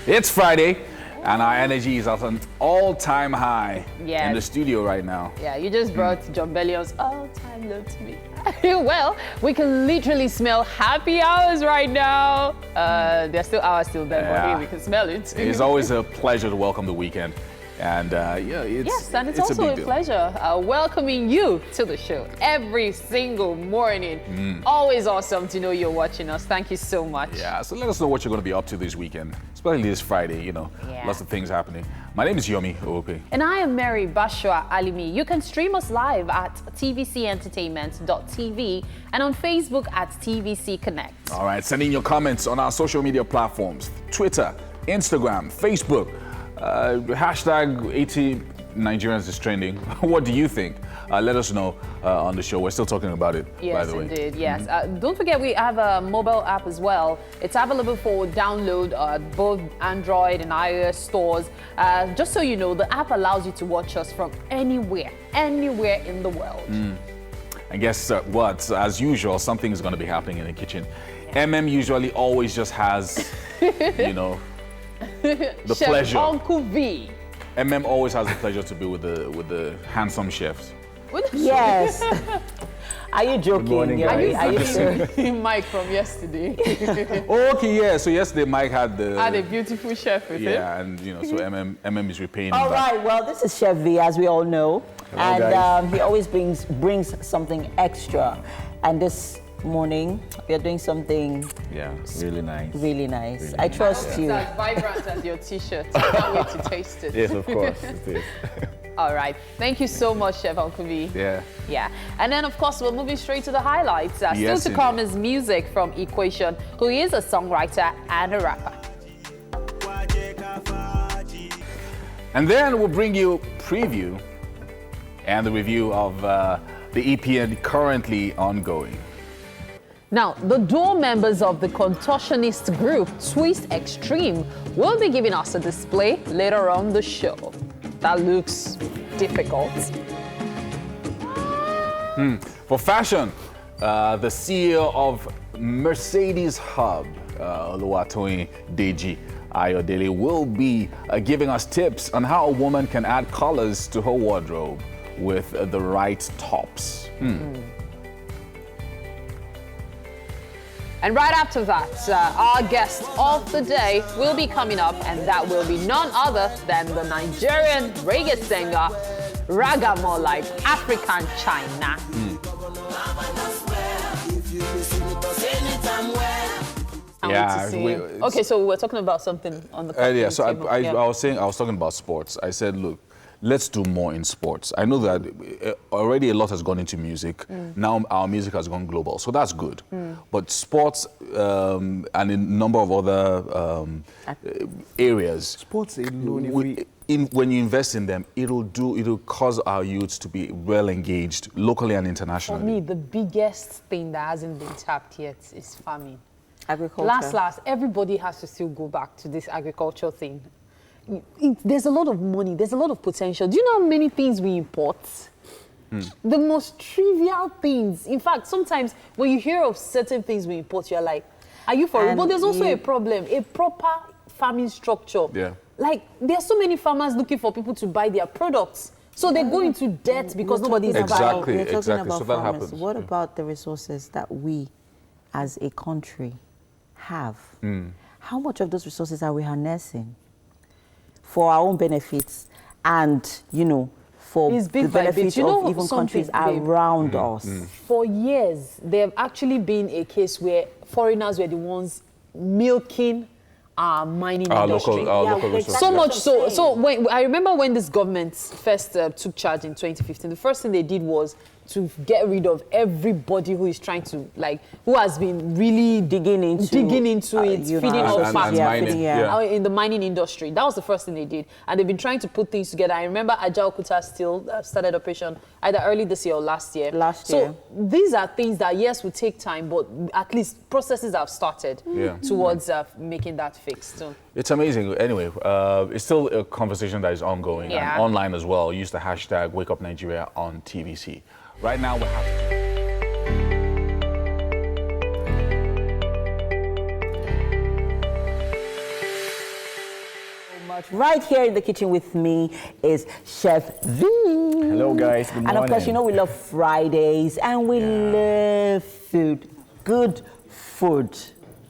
[SPEAKER 1] It's Friday, and our energy is at an all-time high in the studio right now.
[SPEAKER 2] Yeah, you just brought John Bellion's all-time low to me. Well, we can literally smell happy hours right now. There's still hours still there, but hey, we can smell it.
[SPEAKER 1] It's always a pleasure to welcome the weekend. And
[SPEAKER 2] it's also a pleasure welcoming you to the show every single morning. Always awesome to know you're watching us. Thank you so much.
[SPEAKER 1] Yeah, so let us know what you're going to be up to this weekend, especially this Friday, lots of things happening. My name is Yomi.
[SPEAKER 2] And I am Mary Bashwa Alimi. You can stream us live at tvcentertainment.tv and on Facebook at TVC Connect.
[SPEAKER 1] All right, send in your comments on our social media platforms, Twitter, Instagram, Facebook. Hashtag 80 Nigerians is trending. What do you think? Let us know on the show. We're still talking about it, by the way.
[SPEAKER 2] Yes, indeed. Yes. Don't forget, we have a mobile app as well. It's available for download at both Android and iOS stores. Just so you know, the app allows you to watch us from anywhere in the world.
[SPEAKER 1] And guess what? As usual, something is going to be happening in the kitchen. Emem usually always just has, the
[SPEAKER 2] Chef
[SPEAKER 1] pleasure.
[SPEAKER 2] Uncle V.
[SPEAKER 1] Emem always has the pleasure to be with the handsome chefs.
[SPEAKER 4] Yes. Are you joking?
[SPEAKER 3] Good morning, guys.
[SPEAKER 4] Are you serious?
[SPEAKER 2] Mike from yesterday.
[SPEAKER 1] Okay, yeah. So yesterday Mike had
[SPEAKER 2] a beautiful chef with him.
[SPEAKER 1] Yeah, and so Emem is repaying him
[SPEAKER 4] All
[SPEAKER 1] back.
[SPEAKER 4] right. Well, this is Chef V, as we all know, and he always brings something extra. And this morning we are doing something
[SPEAKER 3] really nice.
[SPEAKER 4] Really nice. I trust you.
[SPEAKER 2] It's as vibrant as your t-shirt. I can't wait to taste it.
[SPEAKER 3] Yes, of course it is.
[SPEAKER 2] All right. Thank you so much, Chef Uncle V.
[SPEAKER 1] Yeah.
[SPEAKER 2] And then, of course, we're moving straight to the highlights. Still to come is music from Equation, who is a songwriter and a rapper.
[SPEAKER 1] And then we'll bring you preview and the review of the EP currently ongoing.
[SPEAKER 2] Now, the duo members of the contortionist group Twist Extreme will be giving us a display later on the show. That looks difficult.
[SPEAKER 1] For fashion, the CEO of Mercedes Hub, Oluwatoyin Deji, Ayodele will be giving us tips on how a woman can add colors to her wardrobe with the right tops.
[SPEAKER 2] And right after that, our guest of the day will be coming up, and that will be none other than the Nigerian reggae singer, Raga more like African China. Okay, so we were talking about something on the
[SPEAKER 1] yeah, so I was talking about sports. I said, look, let's do more in sports. I know that already a lot has gone into music. Now our music has gone global, so that's good. But sports and a number of other areas.
[SPEAKER 3] Sports alone,
[SPEAKER 1] when you invest in them, it'll cause our youths to be well engaged locally and internationally.
[SPEAKER 2] For me, the biggest thing that hasn't been tapped yet is farming.
[SPEAKER 4] Agriculture.
[SPEAKER 2] Last, everybody has to still go back to this agriculture thing. There's a lot of money, there's a lot of potential. Do you know how many things we import? The most trivial things. In fact, sometimes when you hear of certain things we import, you're like, are you for real? But there's also a problem, a proper farming structure.
[SPEAKER 1] Yeah.
[SPEAKER 2] Like, there are so many farmers looking for people to buy their products. So they go into debt because nobody's buying.
[SPEAKER 1] Exactly.
[SPEAKER 4] So that
[SPEAKER 1] happens.
[SPEAKER 4] What about the resources that we, as a country, have? How much of those resources are we harnessing for our own benefits and, you know, for the benefits of even countries around us?
[SPEAKER 2] For years, there have actually been a case where foreigners were the ones milking our mining industry.
[SPEAKER 1] Local resources.
[SPEAKER 2] So much so when I remember when this government first took charge in 2015, the first thing they did was to get rid of everybody who is trying to, like, who has been really digging into it, feeding off farms in the mining industry. That was the first thing they did. And they've been trying to put things together. I remember Ajao Kuta still started operation either early this year or last year. So these are things that, yes, will take time, but at least processes have started towards making that fixed. So.
[SPEAKER 1] It's amazing. Anyway, it's still a conversation that is ongoing and online as well. Use the hashtag #WakeUpNigeria on TVC. Right now, we have...
[SPEAKER 4] Right here in the kitchen with me is Chef V.
[SPEAKER 8] Hello, guys. Good morning.
[SPEAKER 4] And of course, you know we love Fridays and we love food. Good food,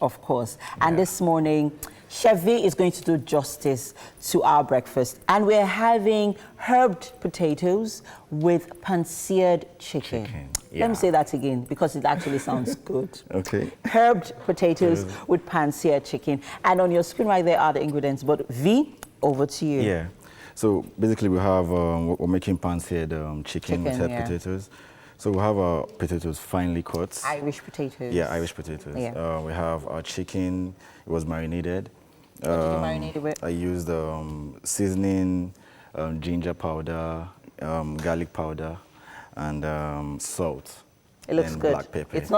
[SPEAKER 4] of course. And this morning, Chef V is going to do justice to our breakfast. And we're having herbed potatoes with pan-seared chicken. Let me say that again because it actually sounds good.
[SPEAKER 8] Okay.
[SPEAKER 4] Herbed potatoes with pan-seared chicken. And on your screen right there are the ingredients. But V, over to you.
[SPEAKER 8] Yeah. So basically we have, we're making pan-seared chicken with herbed potatoes. So we have our potatoes finely cut.
[SPEAKER 4] Irish potatoes.
[SPEAKER 8] Yeah, Irish potatoes. Yeah. We have our chicken. It was marinated.
[SPEAKER 4] What did you marinate it with?
[SPEAKER 8] I used seasoning, ginger powder, garlic powder, and salt.
[SPEAKER 4] It looks good.
[SPEAKER 8] Black pepper.
[SPEAKER 4] It's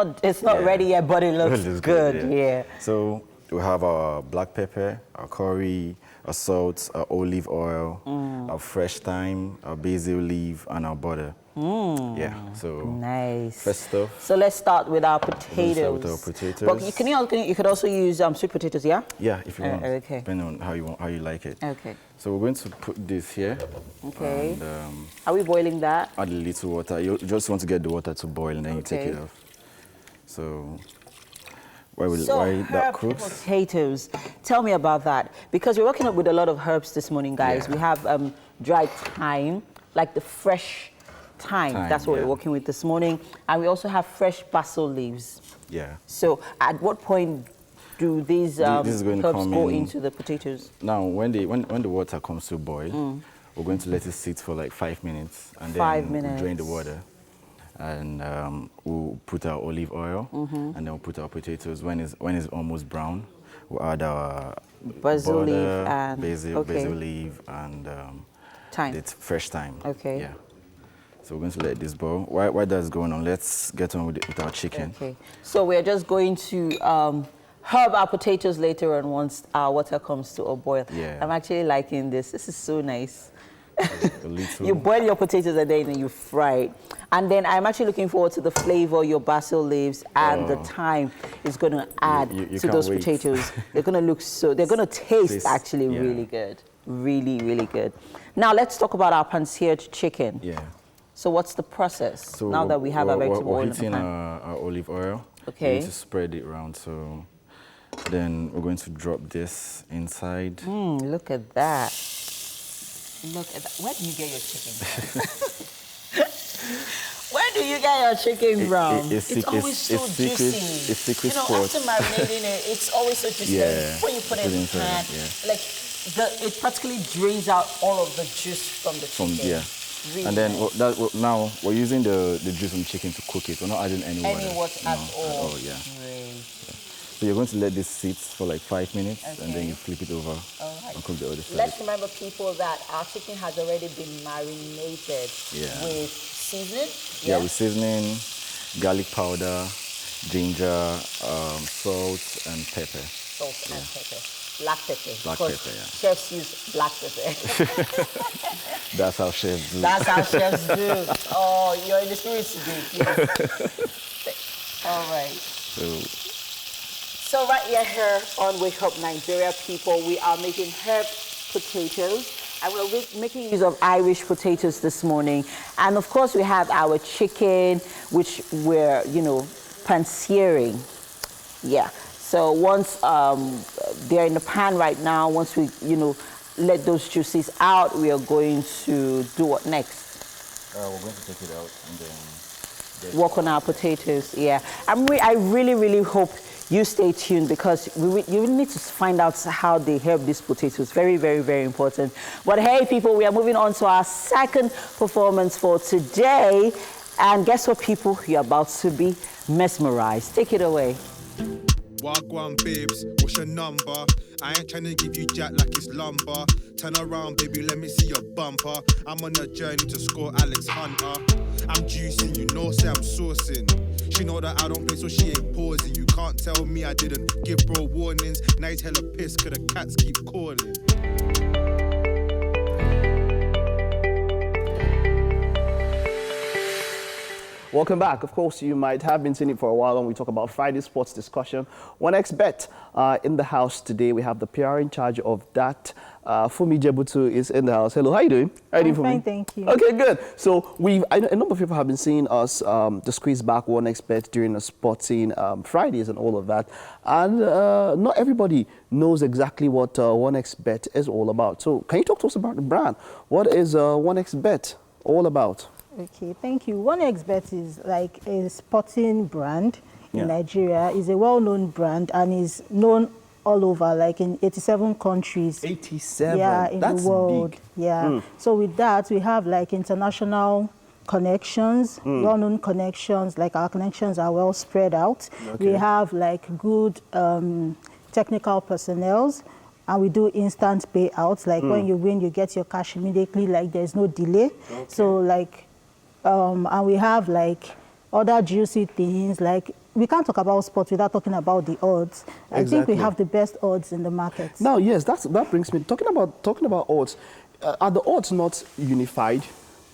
[SPEAKER 4] not ready yet, but it looks good. Yeah.
[SPEAKER 8] So we have our black pepper, our curry, our salt, our olive oil, our fresh thyme, our basil leaf, and our butter. Yeah, so
[SPEAKER 4] nice.
[SPEAKER 8] Fresh stuff.
[SPEAKER 4] So let's start with our potatoes. But you could also use sweet potatoes, yeah?
[SPEAKER 8] Yeah, if you want.
[SPEAKER 4] Okay.
[SPEAKER 8] Depending on how you like it.
[SPEAKER 4] Okay.
[SPEAKER 8] So we're going to put this here.
[SPEAKER 4] Okay.
[SPEAKER 8] And,
[SPEAKER 4] are we boiling that?
[SPEAKER 8] Add a little water. You just want to get the water to boil, and then you take it off. So while that cooks.
[SPEAKER 4] Potatoes. Tell me about that, because we're working up with a lot of herbs this morning, guys. We have dried thyme, like the fresh thyme. That's what we're working with this morning, and we also have fresh basil leaves.
[SPEAKER 8] Yeah.
[SPEAKER 4] So at what point do these herbs go into the potatoes?
[SPEAKER 8] Now, when the water comes to boil, we're going to let it sit for like 5 minutes, and then we'll drain the water, and we'll put our olive oil, and then we'll put our potatoes. When it's almost brown, we'll add our
[SPEAKER 4] basil leaf and
[SPEAKER 8] basil leaf and
[SPEAKER 4] thyme.
[SPEAKER 8] It's fresh thyme.
[SPEAKER 4] Okay.
[SPEAKER 8] Yeah. So we're going to let this boil. While that's going on, let's get on with our chicken.
[SPEAKER 4] Okay. So we're just going to herb our potatoes later on once our water comes to a boil.
[SPEAKER 8] Yeah.
[SPEAKER 4] I'm actually liking this. This is so nice.
[SPEAKER 8] A little.
[SPEAKER 4] You boil your potatoes and then you fry it. And then I'm actually looking forward to the flavor your basil leaves and the thyme is going to add to those potatoes. They're going to look they're going to taste actually really good. Really, really good. Now let's talk about our pan-seared chicken.
[SPEAKER 8] Yeah.
[SPEAKER 4] So what's the process now that we have our vegetable oil?
[SPEAKER 8] We're heating our olive oil.
[SPEAKER 4] Okay.
[SPEAKER 8] We need to spread it around. So then we're going to drop this inside.
[SPEAKER 4] Look at that. Look at that. Where do you get your chicken? Where do you get your chicken from? It's always so juicy.
[SPEAKER 8] It's secret
[SPEAKER 4] spot. After marinating it, it's always so juicy.
[SPEAKER 8] Yeah.
[SPEAKER 4] When you put it in the pan, like it practically drains out all of the juice from the chicken. Really
[SPEAKER 8] and then now we're using the juice from the chicken to cook it. We're not adding any water.
[SPEAKER 4] Any water at all.
[SPEAKER 8] Yeah. So you're going to let this sit for like 5 minutes, and then you flip it over and cook the other side.
[SPEAKER 4] Let's remember, people, that our chicken has already been marinated with seasoning.
[SPEAKER 8] Yeah, with seasoning, garlic powder, ginger, salt, and pepper.
[SPEAKER 4] Salt and pepper. Black pepper.
[SPEAKER 8] Black pepper,
[SPEAKER 4] chefs use black pepper.
[SPEAKER 8] That's how chefs do.
[SPEAKER 4] That's how chefs do. Oh, you're in the spirit today. Yes. All right. So right here on Wake Up Nigeria, people, we are making herb potatoes. And we're making use of Irish potatoes this morning. And of course, we have our chicken, which we're, pan-searing. Yeah. So once they're in the pan right now, once we, let those juices out, we are going to do what next?
[SPEAKER 8] We're going to take it out and then
[SPEAKER 4] work on our potatoes. Yeah. I really, really hope you stay tuned, because you need to find out how they herb these potatoes. Very, very, very important. But hey, people, we are moving on to our second performance for today. And guess what, people? You're about to be mesmerized. Take it away.
[SPEAKER 9] Wagwan babes, what's your number? I ain't tryna give you jack like it's lumber. Turn around, baby, let me see your bumper. I'm on a journey to score Alex Hunter. I'm juicing, say I'm saucing. She know that I don't play, so she ain't pausing. You can't tell me I didn't give bro warnings. Now he's hella pissed, cause the cats keep calling.
[SPEAKER 3] Welcome back. Of course, you might have been seeing it for a while when we talk about Friday sports discussion. 1xBet in the house today. We have the PR in charge of that. Fumi Jebutu is in the house. Hello, how are you doing? How are you doing, Fumi?
[SPEAKER 10] Fine, thank you.
[SPEAKER 3] Okay, good. So I know a number of people have been seeing us the squeeze back 1xBet during the sporting Fridays and all of that. And not everybody knows exactly what 1xBet is all about. So can you talk to us about the brand? What is 1xBet all about?
[SPEAKER 10] Okay, thank you. 1xBet is like a sporting brand in Nigeria. It's a well-known brand and is known all over, like in 87 countries.
[SPEAKER 3] 87?
[SPEAKER 10] Yeah, in the world.
[SPEAKER 3] Big.
[SPEAKER 10] Yeah. So with that, we have like international connections, well-known connections. Like our connections are well spread out. Okay. We have like good technical personnel. And we do instant payouts. Like when you win, you get your cash immediately. Like there's no delay. Okay. So like, and we have like other juicy things. Like we can't talk about sports without talking about the odds. Exactly. I think we have the best odds in the market.
[SPEAKER 3] Now, yes, that brings me talking about odds. Are the odds not unified?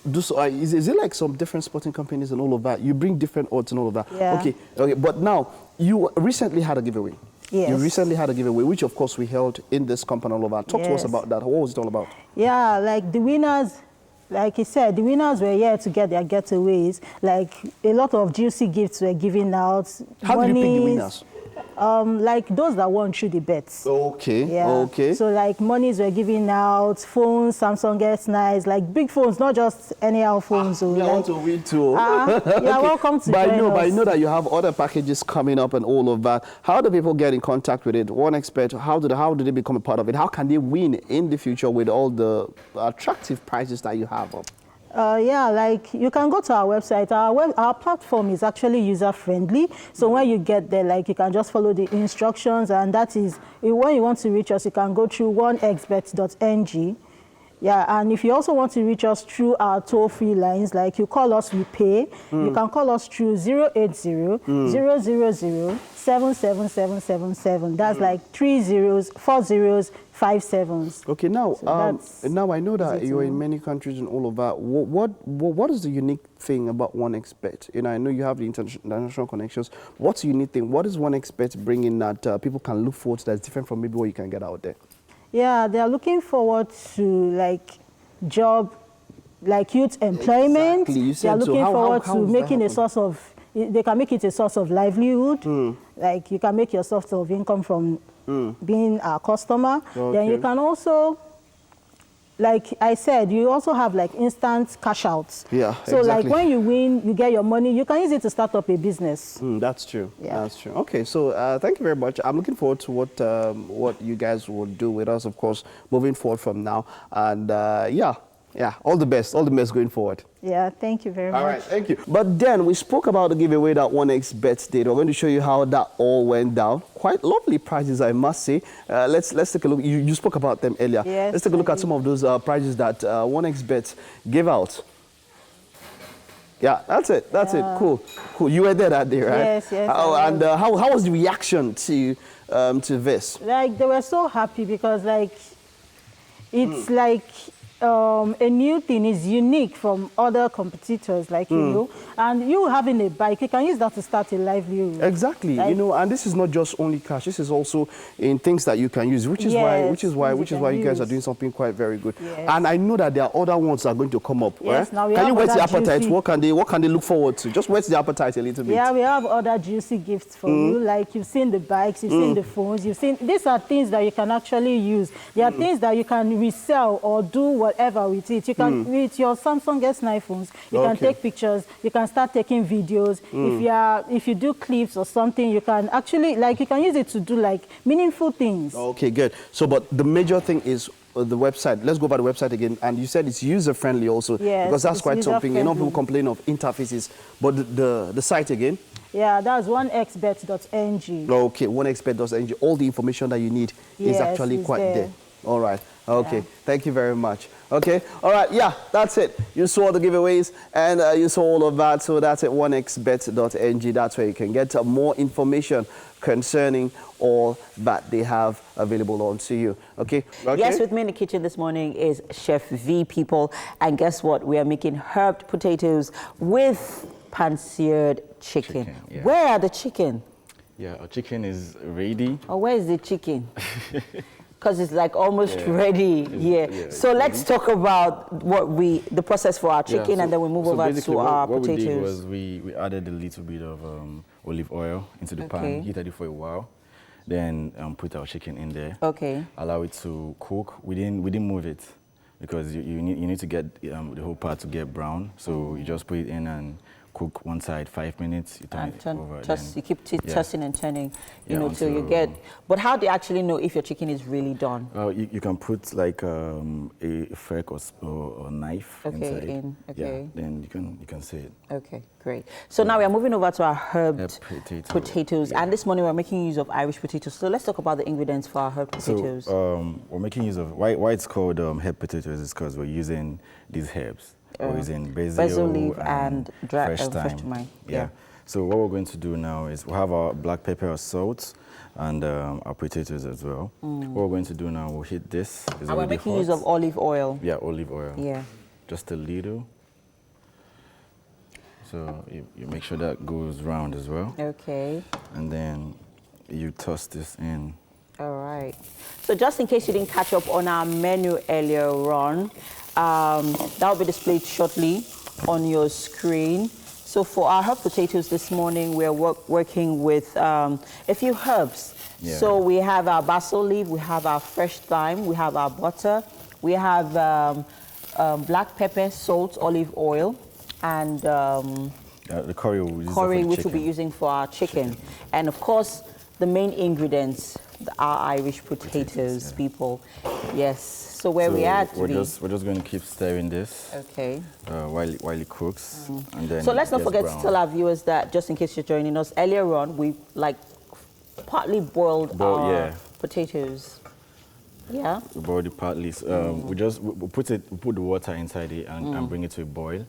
[SPEAKER 3] Is it like some different sporting companies and all of that? You bring different odds and all of that.
[SPEAKER 10] Yeah.
[SPEAKER 3] Okay. But now you recently had a giveaway.
[SPEAKER 10] Yes.
[SPEAKER 3] You recently had a giveaway, which of course we held in this company all over. Talk to us about that. What was it all about?
[SPEAKER 10] Yeah, like the winners, like you said, the winners were here to get their getaways. Like a lot of juicy gifts were given out.
[SPEAKER 3] How did you pick the winners?
[SPEAKER 10] Like those that won through the bets.
[SPEAKER 3] Okay.
[SPEAKER 10] Yeah.
[SPEAKER 3] Okay.
[SPEAKER 10] So like monies were given out, phones, Samsung S9s, like big phones, not just anyhow phones.
[SPEAKER 3] I want to win too.
[SPEAKER 10] You're welcome to join us.
[SPEAKER 3] But I know that you have other packages coming up and all of that. How do people get in contact with it? 1xBet, how do they become a part of it? How can they win in the future with all the attractive prices that you have up?
[SPEAKER 10] Like you can go to our website. Our platform is actually user-friendly. So when you get there, like you can just follow the instructions, and that is, when you want to reach us, you can go through 1xbet.ng. Yeah, and if you also want to reach us through our toll-free lines, like you call us, we pay. You can call us through 080-000-77777. That's like 3 zeros, 4 zeros, 5 sevens.
[SPEAKER 3] Okay, now, now I know that you're in many countries and all of that. What is the unique thing about OneXBet? You know, I know you have the international connections. What's the unique thing? What is OneXBet bringing that people can look forward to that's different from maybe what you can get out there?
[SPEAKER 10] Yeah, they are looking forward to like job, like youth employment.
[SPEAKER 3] Exactly. You said
[SPEAKER 10] they are looking forward
[SPEAKER 3] how
[SPEAKER 10] to making a source of, they can make it a source of livelihood. Like you can make your source of income from being a customer.
[SPEAKER 3] Okay.
[SPEAKER 10] Then you can also, like I said, you also have like instant cash outs.
[SPEAKER 3] Yeah,
[SPEAKER 10] so
[SPEAKER 3] exactly.
[SPEAKER 10] like when you win, you get your money, you can use it to start up a business.
[SPEAKER 3] That's true.
[SPEAKER 10] Yeah.
[SPEAKER 3] That's true. Okay, so thank you very much. I'm looking forward to what you guys will do with us, of course, moving forward from now. And yeah, all the best going forward.
[SPEAKER 10] Yeah, thank you very much.
[SPEAKER 3] All right, thank you. But then we spoke about the giveaway that OneXBet did. We're going to show you how that all went down. Quite lovely prizes, I must say. Let's take a look. You spoke about them earlier.
[SPEAKER 10] Yes,
[SPEAKER 3] let's take a look at some of those prizes that OneXBet gave out. Yeah, that's it. That's it. Cool. You were there that day, right?
[SPEAKER 10] Yes, yes.
[SPEAKER 3] And how was the reaction to this?
[SPEAKER 10] Like they were so happy because like it's like a new thing, is unique from other competitors, like you know, and you having a bike, you can use that to start a livelihood.
[SPEAKER 3] Exactly, like, you know, and this is not just only cash. This is also in things that you can use, which is why you guys are doing something quite very good.
[SPEAKER 10] Yes.
[SPEAKER 3] And I know that there are other ones that are going to come up.
[SPEAKER 10] Yes,
[SPEAKER 3] right?
[SPEAKER 10] now we
[SPEAKER 3] can you
[SPEAKER 10] have
[SPEAKER 3] whet the appetite?
[SPEAKER 10] juicy.
[SPEAKER 3] What can they look forward to? Just whet the appetite a little bit.
[SPEAKER 10] Yeah, we have other juicy gifts for you. Like you've seen the bikes, you've seen the phones, you've seen. These are things that you can actually use. There are things that you can resell or do whatever with it. You can, with your Samsung S9 phones, you can take pictures, you can start taking videos. If you do clips or something, you can actually, like, you can use it to do, like, meaningful things.
[SPEAKER 3] Okay, good. So, but the major thing is the website. Let's go over the website again. And you said it's user-friendly also.
[SPEAKER 10] Yes,
[SPEAKER 3] because that's quite something. You know, people
[SPEAKER 10] user-friendly.
[SPEAKER 3] complain of interfaces. But the site again?
[SPEAKER 10] Yeah, that's onexbet.ng.
[SPEAKER 3] Okay, onexbet.ng. All the information that you need is actually quite there. All right. Okay. Yeah. Thank you very much. Okay. All right. Yeah, that's it. You saw the giveaways and you saw all of that. So that's at onexbet.ng. That's where you can get more information concerning all that they have available on to you. Okay?
[SPEAKER 4] Yes, with me in the kitchen this morning is Chef V, people. And guess what? We are making herbed potatoes with pan-seared chicken. Yeah. Where are the chicken?
[SPEAKER 8] Yeah, our chicken is ready.
[SPEAKER 4] Oh, where is the chicken? Because it's like almost ready. So let's talk about the process for our chicken, and then we move over to our potatoes.
[SPEAKER 8] What we did was we added a little bit of olive oil into the pan, heated it for a while, then put our chicken in there. Okay. Allow it to cook. We didn't move it because you need to get the whole part to get brown. So you just put it in and cook one side 5 minutes, you turn it over.
[SPEAKER 4] You keep tossing and turning, you know, till you get. But how do you actually know if your chicken is really done?
[SPEAKER 8] You can put like a fork or knife inside. Yeah, then you can see it.
[SPEAKER 4] Okay, great. So now we are moving over to our herbed potatoes. And this morning we're making use of Irish potatoes. So let's talk about the ingredients for our herbed potatoes.
[SPEAKER 8] So we're making use of, why it's called herb potatoes is because we're using these herbs. We're using basil leaf and fresh thyme. Yeah. So what we're going to do now is we'll have our black pepper or salt and our potatoes as well. What we're going to do now, we'll heat this.
[SPEAKER 4] And we're making use of olive oil.
[SPEAKER 8] Yeah, olive oil.
[SPEAKER 4] Yeah.
[SPEAKER 8] Just a little. So you make sure that goes round as well. Okay. And then you toss this in.
[SPEAKER 4] All right. So just in case you didn't catch up on our menu earlier on, that will be displayed shortly on your screen. So for our herb potatoes this morning, we're working with a few herbs. Yeah. So we have our basil leaf, we have our fresh thyme, we have our butter, we have black pepper, salt, olive oil, and
[SPEAKER 8] the curry
[SPEAKER 4] which we'll be using for our chicken. And of course, the main ingredients are Irish potatoes, people. Yes. So where we at?
[SPEAKER 8] We're just going to keep stirring this. Okay. While it cooks, and then.
[SPEAKER 4] So let's not forget to tell our viewers that, just in case you're joining us, earlier on we partly boiled our potatoes. Yeah.
[SPEAKER 8] We boiled it partly. We put the water inside it and bring it to a boil.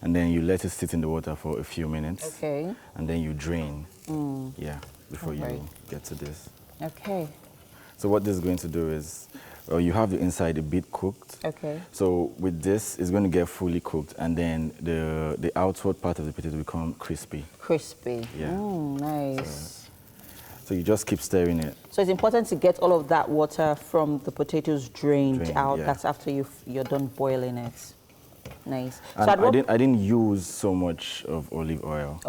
[SPEAKER 8] And then you let it sit in the water for a few minutes.
[SPEAKER 4] Okay.
[SPEAKER 8] And then you drain. Yeah, before you get to this.
[SPEAKER 4] Okay.
[SPEAKER 8] So what this is going to do is, you have the inside a bit cooked.
[SPEAKER 4] Okay.
[SPEAKER 8] So with this, it's going to get fully cooked, and then the outward part of the potato will become crispy.
[SPEAKER 4] Crispy.
[SPEAKER 8] Yeah.
[SPEAKER 4] Nice.
[SPEAKER 8] So you just keep stirring it.
[SPEAKER 4] So it's important to get all of that water from the potatoes drained out. Yeah. That's after you're done boiling it. Nice.
[SPEAKER 8] And so I didn't use so much of olive oil.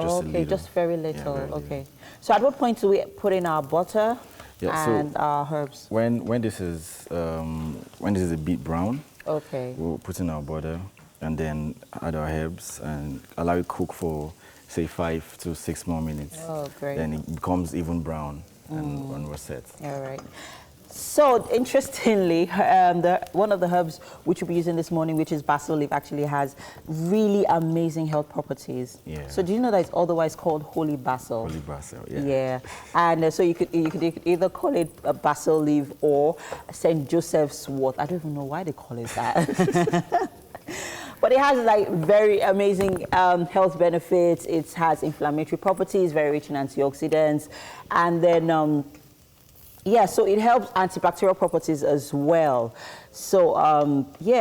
[SPEAKER 4] Just very little.
[SPEAKER 8] Yeah, very
[SPEAKER 4] okay. Little. So at what point do we put in our butter and our herbs?
[SPEAKER 8] When this is a bit brown, we'll put in our butter and then add our herbs and allow it cook for say 5 to 6 more minutes.
[SPEAKER 4] Oh, great.
[SPEAKER 8] Then it becomes even brown and we're set.
[SPEAKER 4] All right. So interestingly, one of the herbs which we'll be using this morning, which is basil leaf, actually has really amazing health properties. Yeah. So do you know that it's otherwise called holy basil?
[SPEAKER 8] Holy basil, yeah.
[SPEAKER 4] Yeah, and so you could either call it a basil leaf or St. Joseph's wort. I don't even know why they call it that. But it has like very amazing health benefits. It has inflammatory properties, very rich in antioxidants, and then. So it helps antibacterial properties as well. So,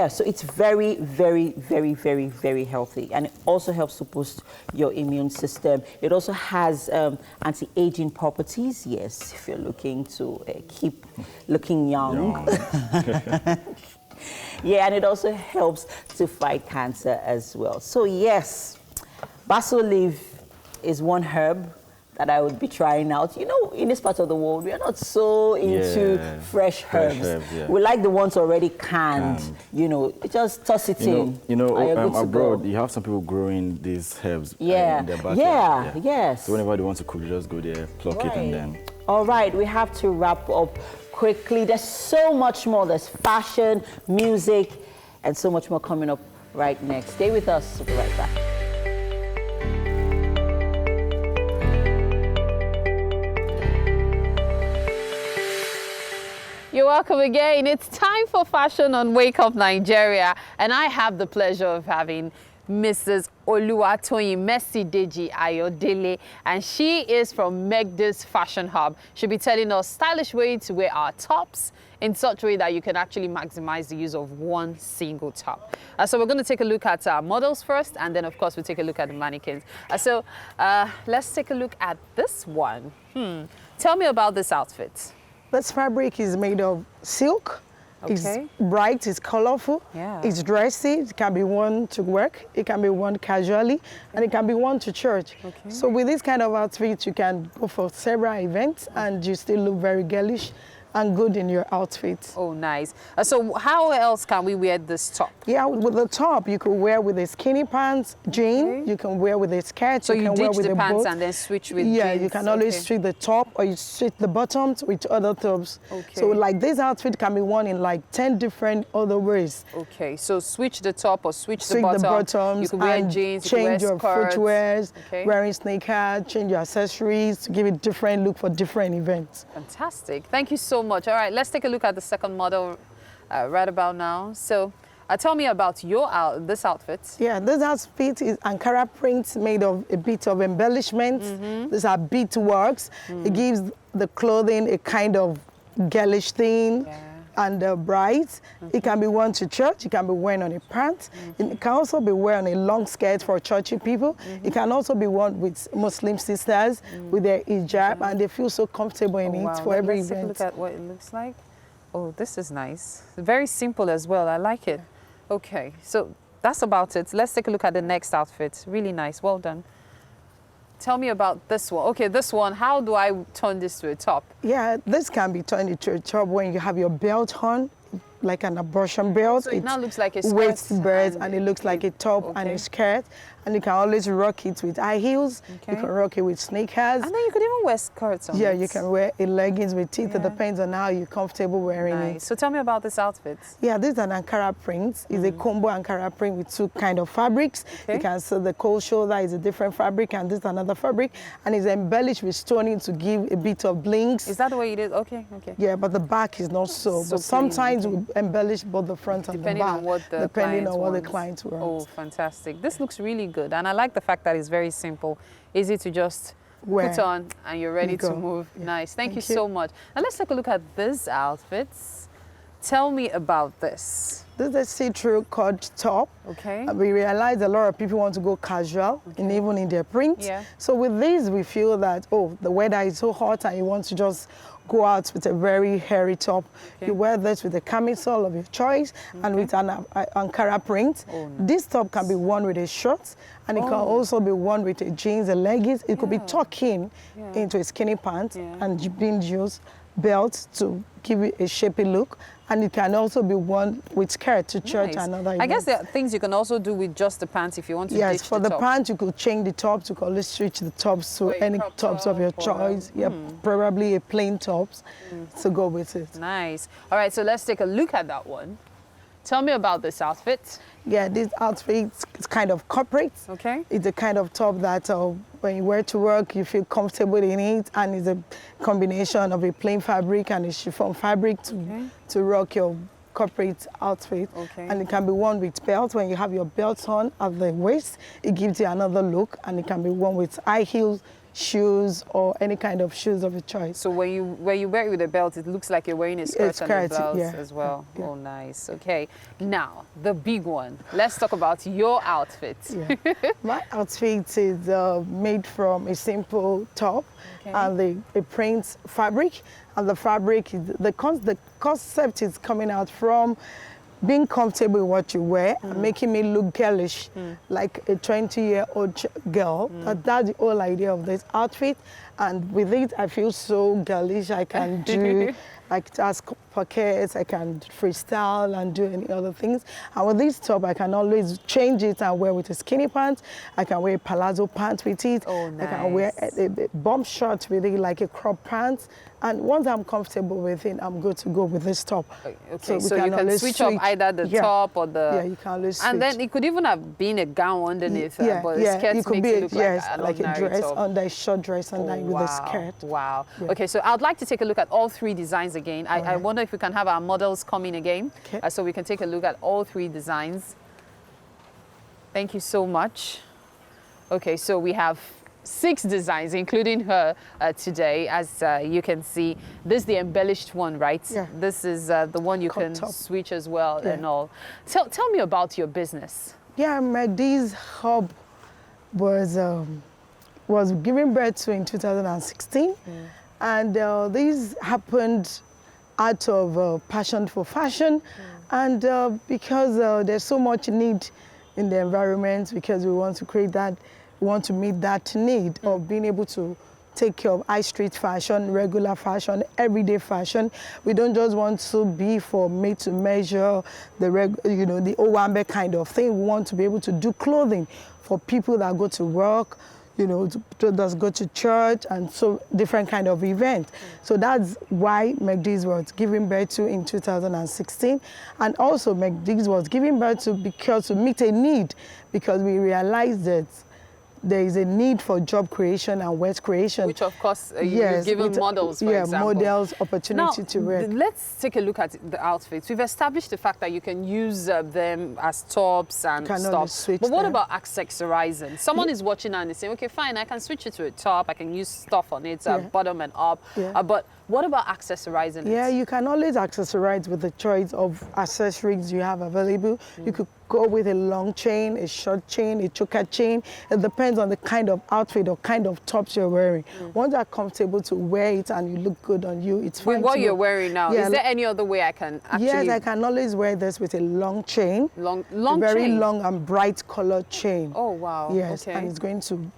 [SPEAKER 4] so it's very, very, very, very, very healthy. And it also helps to boost your immune system. It also has anti-aging properties, yes, if you're looking to keep looking young. Yeah, and it also helps to fight cancer as well. So, yes, basil leaf is one herb that I would be trying out. You know, in this part of the world, we are not so into fresh herbs. We like the ones already canned. You know, just toss it in.
[SPEAKER 8] You know, abroad, you have some people growing these herbs in their backyard.
[SPEAKER 4] Yes.
[SPEAKER 8] So whenever they want to cook, you just go there, pluck it, and then...
[SPEAKER 4] All right, we have to wrap up quickly. There's so much more. There's fashion, music, and so much more coming up right next. Stay with us. We'll be right back.
[SPEAKER 2] You're welcome again. It's time for fashion on Wake Up Nigeria, and I have the pleasure of having Mrs. Oluwatoyin Mercy-Deji Ayodele, and she is from Megda's Fashion Hub. She'll be telling us stylish way to wear our tops in such a way that you can actually maximize the use of one single top. So we're going to take a look at our models first, and then of course we'll take a look at the mannequins. Let's take a look at this one. Tell me about this outfit.
[SPEAKER 11] This fabric is made of silk.
[SPEAKER 2] Okay.
[SPEAKER 11] It's bright, it's colorful, it's dressy, it can be worn to work, it can be worn casually, and it can be worn to church. Okay. So with this kind of outfit, you can go for several events and you still look very girlish and good in your outfit.
[SPEAKER 2] Oh, nice. So how else can we wear this top?
[SPEAKER 11] Yeah, with the top, you could wear with a skinny pants, jean, you can wear with a skirt,
[SPEAKER 2] so
[SPEAKER 11] you can wear with
[SPEAKER 2] the
[SPEAKER 11] a
[SPEAKER 2] pants
[SPEAKER 11] boat.
[SPEAKER 2] And then switch with
[SPEAKER 11] jeans.
[SPEAKER 2] Jeans.
[SPEAKER 11] You can always switch the top or you switch the bottoms with other tops.
[SPEAKER 2] Okay.
[SPEAKER 11] So like this outfit can be worn in like 10 different other ways.
[SPEAKER 2] Okay, so switch the top or switch the bottoms. You can wear jeans,
[SPEAKER 11] change
[SPEAKER 2] you can wear
[SPEAKER 11] your footwears,
[SPEAKER 2] wearing
[SPEAKER 11] sneakers, change your accessories to give it different look for different events.
[SPEAKER 2] Fantastic. Thank you so much. All right, let's take a look at the second model right about now. So tell me about this outfit.
[SPEAKER 11] Yeah, this outfit is Ankara print made of a bit of embellishment. These are beadworks. It gives the clothing a kind of girlish thing and bright. It can be worn to church. It can be worn on a pant. It can also be worn on a long skirt for churchy people. It can also be worn with Muslim sisters with their hijab, and they feel so comfortable in it for every event.
[SPEAKER 2] Let's take a look at what it looks like. Oh, this is nice. Very simple as well. I like it. Okay, so that's about it. Let's take a look at the next outfit. Really nice. Well done. Tell me about this one. Okay, this one, how do I turn this to a top?
[SPEAKER 11] Yeah, this can be turned into a top when you have your belt on. like an abortion belt.
[SPEAKER 2] So it now looks like a skirt.
[SPEAKER 11] Waist belt, and it looks like a top and a skirt. And you can always rock it with high heels. Okay. You can rock it with sneakers.
[SPEAKER 2] And then you could even wear skirts on it.
[SPEAKER 11] You can wear a leggings with it. It depends on how you're comfortable wearing it.
[SPEAKER 2] So tell me about this outfit.
[SPEAKER 11] Yeah, this is an Ankara print. It's a combo Ankara print with two kind of fabrics. You can see the cold shoulder is a different fabric, and this is another fabric. And it's embellished with stoning to give a bit of blinks.
[SPEAKER 2] Is that the way it is? Okay.
[SPEAKER 11] Yeah, but the back is not so. But sometimes we embellish both the front and the back. Depending on what the client wants.
[SPEAKER 2] Oh, fantastic. This looks really good. And I like the fact that it's very simple, easy to just put on and you're ready to move. Yeah. Nice. Thank you so much. Now let's take a look at these outfits. Tell me about this.
[SPEAKER 11] This is a see-through cut top.
[SPEAKER 2] Okay.
[SPEAKER 11] We realize a lot of people want to go casual, and even in their print.
[SPEAKER 2] Yeah.
[SPEAKER 11] So with this, we feel that, the weather is so hot and you want to just go out with a very hairy top. Okay. You wear this with a camisole of your choice and with an Ankara print. Oh, nice. This top can be worn with a shirt, and it can also be worn with a jeans and leggings. It could be tucked in into a skinny pant and being used belt to give it a shapy look. And it can also be worn with skirt to church and other events.
[SPEAKER 2] I guess there are things you can also do with just the pants if you want to ditch the top.
[SPEAKER 11] Yes, for the pants, you could change the tops. You could always switch the tops to any tops of your choice. Yeah, probably a plain tops to go with it.
[SPEAKER 2] Nice. All right, so let's take a look at that one. Tell me about this outfit.
[SPEAKER 11] Yeah, this outfit is kind of corporate.
[SPEAKER 2] Okay.
[SPEAKER 11] It's the kind of top that when you wear to work, you feel comfortable in it, and it's a combination of a plain fabric and a chiffon fabric to rock your corporate outfit. Okay. And it can be worn with belt. When you have your belt on at the waist, it gives you another look, and it can be worn with high heels, shoes, or any kind of shoes of your choice.
[SPEAKER 2] So when you wear it with a belt, it looks like you're wearing a skirt and a blouse as well. Yeah. Oh, nice. Okay. Now, the big one. Let's talk about your outfit.
[SPEAKER 11] Yeah. My outfit is made from a simple top and a print fabric. And the fabric, the concept is coming out from being comfortable with what you wear and making me look girlish, like a 20-year-old girl. That's the whole idea of this outfit. And with it, I feel so girlish. I can do like task pockets, I can freestyle and do any other things. And with this top, I can always change it and wear with a skinny pants. I can wear a palazzo pants with it.
[SPEAKER 2] Oh, nice.
[SPEAKER 11] I can wear a bump shirt with it, like a crop pants. And once I'm comfortable with it, I'm good to go with this top.
[SPEAKER 2] Okay, so you can switch up either the top or the...
[SPEAKER 11] Yeah, you can always switch.
[SPEAKER 2] And then it could even have been a gown underneath, but the skirt makes it look like
[SPEAKER 11] a dress
[SPEAKER 2] top.
[SPEAKER 11] Under a short dress under with a skirt.
[SPEAKER 2] Wow. Yeah. Okay, so I'd like to take a look at all three designs again. I wonder if we can have our models come in again, so we can take a look at all three designs. Thank you so much. Okay, so we have 6 designs, including her today. As you can see, this is the embellished one, right? Yeah. This is the one you can switch as well and all. Tell me about your business.
[SPEAKER 11] Yeah, this hub was given birth to in 2016. And this happened out of passion for fashion. And because there's so much need in the environment, because we want to create that, we want to meet that need of being able to take care of high street fashion, regular fashion, everyday fashion. We don't just want to be for made to measure, the Owambe kind of thing. We want to be able to do clothing for people that go to work, that go to church, and so different kind of event. So that's why McDee's was given birth to in 2016. And also McDee's was given birth to because to meet a need, because we realized that there is a need for job creation and wealth creation.
[SPEAKER 2] Which, of course, you've given models, for example.
[SPEAKER 11] Models, opportunity to wear.
[SPEAKER 2] Let's take a look at the outfits. We've established the fact that you can use them as tops and stuff. But what about accessorizing? Someone is watching and is saying, okay, fine, I can switch it to a top. I can use stuff on it, bottom and up. But what about accessorizing it?
[SPEAKER 11] Yeah, you can always accessorize with the choice of accessories you have available. You could go with a long chain, a short chain, a choker chain. It depends on the kind of outfit or kind of tops you're wearing. Once you're comfortable to wear it and you look good on you, it's fine.
[SPEAKER 2] With what you're wearing now, is there any other way I can actually...
[SPEAKER 11] Yes, I can always wear this with a long chain.
[SPEAKER 2] Long
[SPEAKER 11] very long and bright colored chain.
[SPEAKER 2] Oh, wow.
[SPEAKER 11] Yes, and it's going to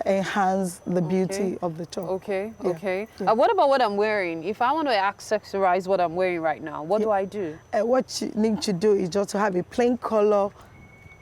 [SPEAKER 11] enhance the beauty of the top.
[SPEAKER 2] Okay, okay. What about what I'm wearing? If I want to accessorize what I'm wearing right now, what do I do?
[SPEAKER 11] What you need to do is just to have a plain color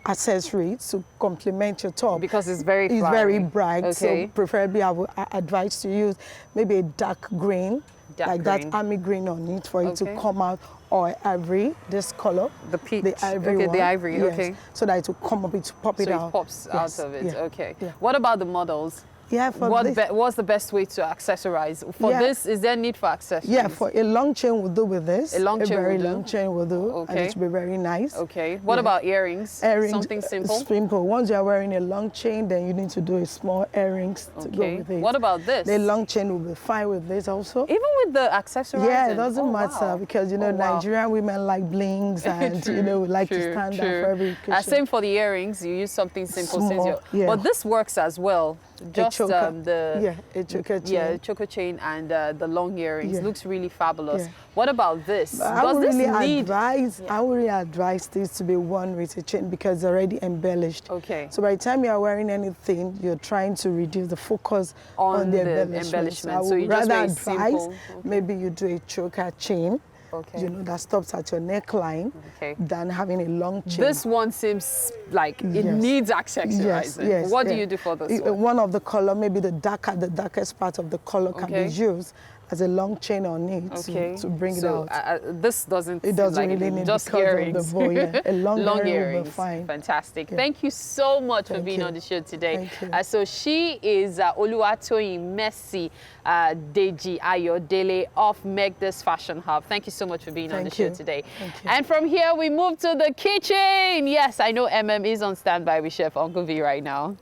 [SPEAKER 11] accessory to complement your top.
[SPEAKER 2] Because it's very flowery.
[SPEAKER 11] It's very bright,
[SPEAKER 2] okay.
[SPEAKER 11] so preferably I would advise to use maybe a dark green, that army green on it for it to come out, or ivory, this color. The peach. The ivory one.
[SPEAKER 2] The ivory,
[SPEAKER 11] yes,
[SPEAKER 2] okay.
[SPEAKER 11] So that it will come up, it will pop it out.
[SPEAKER 2] So it pops
[SPEAKER 11] yes.
[SPEAKER 2] out of it,
[SPEAKER 11] yeah.
[SPEAKER 2] okay.
[SPEAKER 11] Yeah.
[SPEAKER 2] What about the models?
[SPEAKER 11] Yeah, for
[SPEAKER 2] what's the best way to accessorize? For this, is there need for accessories?
[SPEAKER 11] Yeah, for a long chain will do with this.
[SPEAKER 2] A long chain
[SPEAKER 11] very
[SPEAKER 2] will do?
[SPEAKER 11] long chain will do.
[SPEAKER 2] Okay.
[SPEAKER 11] And it will be very nice.
[SPEAKER 2] Okay. What about earrings?
[SPEAKER 11] Earrings.
[SPEAKER 2] Something simple?
[SPEAKER 11] Simple. Once you are wearing a long chain, then you need to do a small earrings to go with it.
[SPEAKER 2] What about this?
[SPEAKER 11] The long chain will be fine with this also.
[SPEAKER 2] Even with the accessories?
[SPEAKER 11] Yeah, it doesn't matter because, you know, Nigerian women like blings and, you know, like to stand out for every occasion.
[SPEAKER 2] Same for the earrings. You use something simple. But this works as well. Just
[SPEAKER 11] a choker chain.
[SPEAKER 2] Yeah, choker chain and the long earrings. Looks really fabulous.
[SPEAKER 11] Yeah.
[SPEAKER 2] What about this?
[SPEAKER 11] I would really advise this to be worn with a chain because it's already embellished.
[SPEAKER 2] Okay.
[SPEAKER 11] So by the time you are wearing anything, you're trying to reduce the focus on the embellishment. So I would rather advise maybe you do a choker chain.
[SPEAKER 2] Okay.
[SPEAKER 11] You know, that stops at your neckline than having a long chain.
[SPEAKER 2] This one seems like it needs accessorizing.
[SPEAKER 11] Yes,
[SPEAKER 2] what do you do for this one?
[SPEAKER 11] One of the color, maybe the darkest part of the color can be used as a long chain on it to bring it out.
[SPEAKER 2] This doesn't
[SPEAKER 11] really need
[SPEAKER 2] just
[SPEAKER 11] earrings. A long earring will be fine.
[SPEAKER 2] Fantastic. Yeah. Thank you so much for being on the show today. So she is Oluwatoyin Mercy Deji Ayodele of Make This Fashion Hub. Thank you so much for being on the show today. And from here we move to the kitchen. Yes, I know Emem is on standby with Chef Uncle V right now.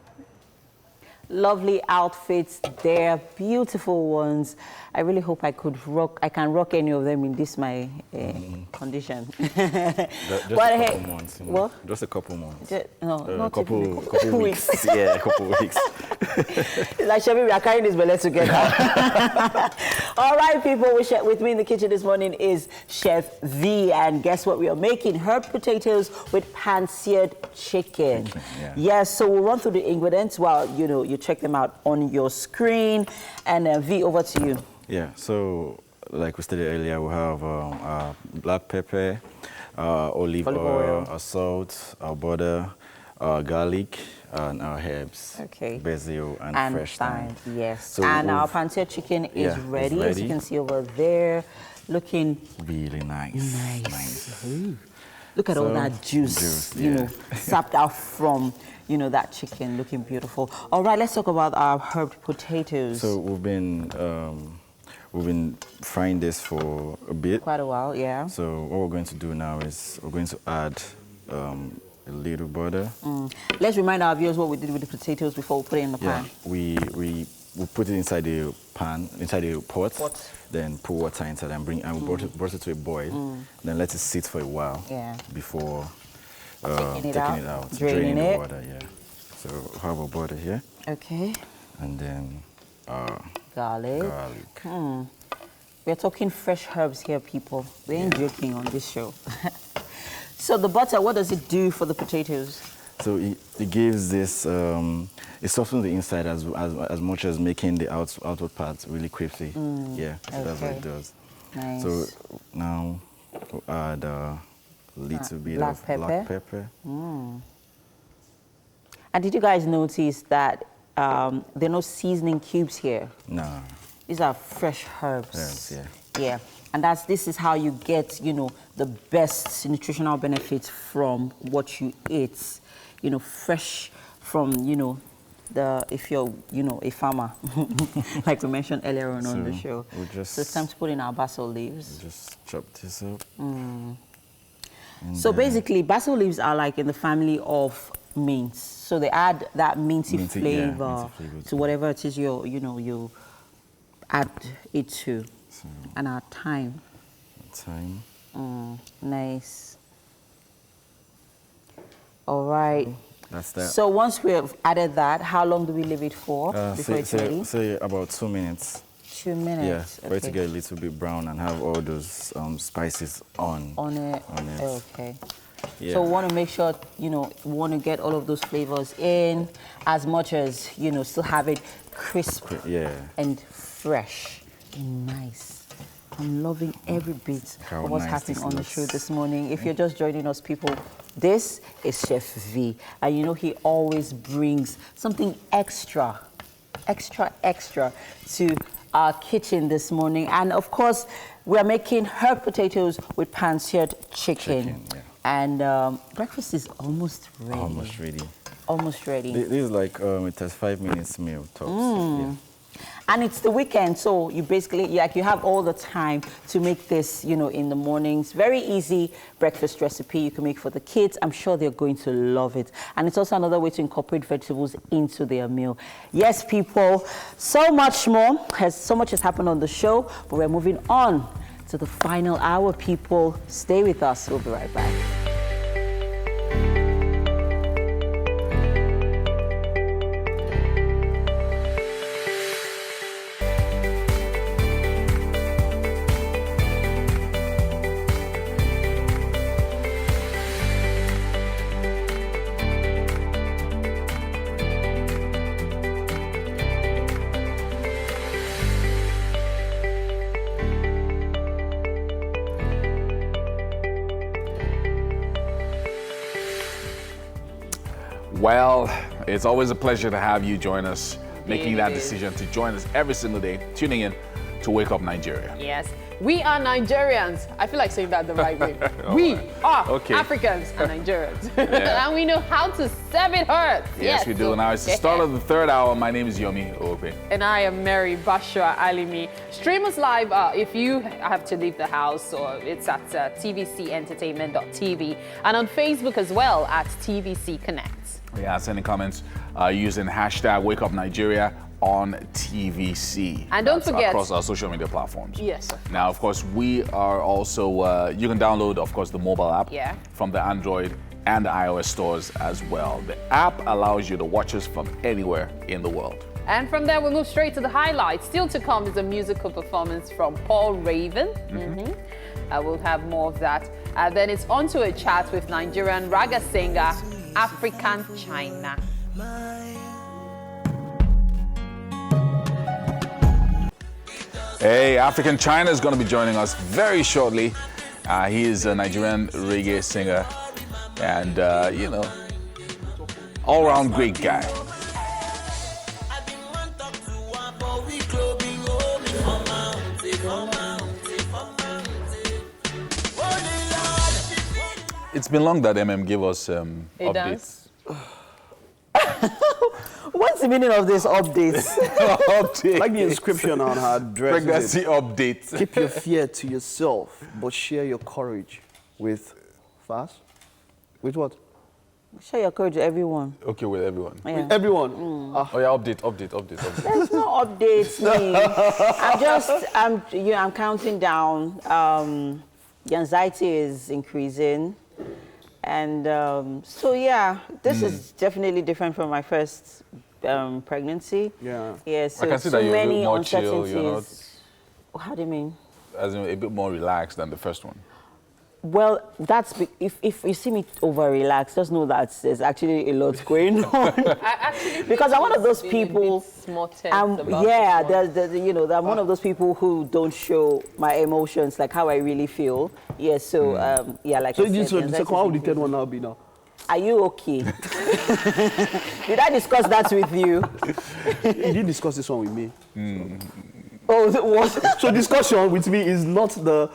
[SPEAKER 4] Lovely outfits there, beautiful ones. I really hope I can rock any of them in this my condition.
[SPEAKER 8] Just a couple months. You know?
[SPEAKER 4] What?
[SPEAKER 8] Just a couple months.
[SPEAKER 4] No,
[SPEAKER 8] a couple weeks. Yeah, a couple weeks.
[SPEAKER 4] Like Chevy, we are carrying this belly together. All right, people, with me in the kitchen this morning is Chef V, and guess what we are making? Herb potatoes with pan-seared chicken. Yes, so we'll run through the ingredients while you check them out on your screen. And V, over to you.
[SPEAKER 8] Yeah, so like we stated earlier, we have black pepper, olive oil, our salt, our butter, our garlic, and our herbs.
[SPEAKER 4] Okay.
[SPEAKER 8] Basil and fresh thyme.
[SPEAKER 4] Yes. So and our pan-seared chicken is ready, as you can see over there, looking
[SPEAKER 8] really nice. Nice.
[SPEAKER 4] Look at all that juice, sapped out from that chicken, looking beautiful. All right, let's talk about our herb potatoes.
[SPEAKER 8] So we've been frying this for a bit.
[SPEAKER 4] Quite a while, yeah.
[SPEAKER 8] So what we're going to do now is we're going to add a little butter.
[SPEAKER 4] Let's remind our viewers what we did with the potatoes before we put it in the pan.
[SPEAKER 8] We put it inside the pan, inside the pot. Then put water inside and we brought it to a boil. Then let it sit for a while before taking it out, draining the water. Yeah. So have a butter here.
[SPEAKER 4] Okay.
[SPEAKER 8] And then
[SPEAKER 4] garlic. We're talking fresh herbs here, people. We ain't joking on this show. So the butter, what does it do for the potatoes?
[SPEAKER 8] So it gives this, it softens the inside as much as making the outward parts really crispy. Yeah, so that's what it does.
[SPEAKER 4] Nice.
[SPEAKER 8] So now we'll add a little bit of black pepper.
[SPEAKER 4] And did you guys notice that there are no seasoning cubes here?
[SPEAKER 8] No.
[SPEAKER 4] These are fresh herbs.
[SPEAKER 8] Herbs,
[SPEAKER 4] Yeah. And this is how you get, the best nutritional benefits from what you eat. Fresh from, if you're, a farmer, like we mentioned earlier on the show. So it's time to put in our basil leaves.
[SPEAKER 8] We'll just chop this up.
[SPEAKER 4] So basically, basil leaves are like in the family of mints. So they add that minty flavor to whatever it is you add it to.
[SPEAKER 8] So
[SPEAKER 4] and our thyme. Nice. All right.
[SPEAKER 8] That's that.
[SPEAKER 4] So once we have added that, how long do we leave it for before it's ready?
[SPEAKER 8] Say about 2 minutes.
[SPEAKER 4] 2 minutes.
[SPEAKER 8] Yeah, for it to get a little bit brown and have all those spices on
[SPEAKER 4] it.
[SPEAKER 8] On it.
[SPEAKER 4] Okay. Yeah. So we want to make sure, we want to get all of those flavors in as much as, still have it crisp and fresh and nice. I'm loving every bit of what's happening on the show this morning. If you're just joining us, people, this is Chef V. And he always brings something extra to our kitchen this morning. And of course, we're making herb potatoes with pan-seared chicken. And breakfast is almost ready. Almost ready.
[SPEAKER 8] This is like it has 5 minutes meal tops.
[SPEAKER 4] And it's the weekend, so you basically, you have all the time to make this, in the mornings. Very easy breakfast recipe you can make for the kids. I'm sure they're going to love it. And it's also another way to incorporate vegetables into their meal. Yes, people, so much has happened on the show, but we're moving on to the final hour, people. Stay with us. We'll be right back.
[SPEAKER 1] Well, it's always a pleasure to have you join us, making that decision to join us every single day, tuning in to Wake Up Nigeria.
[SPEAKER 2] Yes, we are Nigerians. I feel like saying that the right way. We are Africans and Nigerians. And we know how to serve it hurt.
[SPEAKER 1] Yes, we do. Now, it's the start of the third hour. My name is Yomi Ope.
[SPEAKER 2] And I am Mary Bashra Alimi. Stream us live if you have to leave the house, or it's at tvcentertainment.tv, and on Facebook as well at TVC Connect.
[SPEAKER 1] Yeah, sending comments using hashtag Wake Up Nigeria on TVC.
[SPEAKER 2] And don't forget,
[SPEAKER 1] across our social media platforms.
[SPEAKER 2] Yes, sir.
[SPEAKER 1] Now, of course, we are also, you can download, of course, the mobile app from the Android and iOS stores as well. The app allows you to watch us from anywhere in the world.
[SPEAKER 2] And from there, we move straight to the highlights. Still to come is a musical performance from Paul Raven. We'll have more of that. Then it's on to a chat with Nigerian raga singer, African China.
[SPEAKER 1] Hey, African China is going to be joining us very shortly. He is a Nigerian reggae singer and, all-round great guy. It's been long that Emem gave us updates.
[SPEAKER 4] What's the meaning of this updates?
[SPEAKER 1] Update.
[SPEAKER 3] Like the inscription on her dress.
[SPEAKER 1] Pregnancy update.
[SPEAKER 3] Keep your fear to yourself, but share your courage with fast. With what?
[SPEAKER 4] Share your courage with everyone.
[SPEAKER 1] Okay, with everyone.
[SPEAKER 4] Yeah.
[SPEAKER 3] With everyone.
[SPEAKER 1] Oh yeah, update.
[SPEAKER 4] There's no updates. I'm counting down. The anxiety is increasing. And this is definitely different from my first pregnancy.
[SPEAKER 3] Yeah.
[SPEAKER 4] Yeah, so
[SPEAKER 1] I can see
[SPEAKER 4] so
[SPEAKER 1] that you're
[SPEAKER 4] many
[SPEAKER 1] a bit more
[SPEAKER 4] uncertainties.
[SPEAKER 1] chill, you're not,
[SPEAKER 4] how do you mean?
[SPEAKER 1] As in a bit more relaxed than the first one.
[SPEAKER 4] Well, that's if you see me over relaxed, just know that there's actually a lot going on. Because I'm one of those people. I'm one of those people who don't show my emotions, like how I really feel. Yeah, so like.
[SPEAKER 3] So how would the third one now be now?
[SPEAKER 4] Are you okay? Did I discuss that with you?
[SPEAKER 3] You didn't discuss this one with me.
[SPEAKER 4] Oh, what?
[SPEAKER 3] So discussion with me is not the.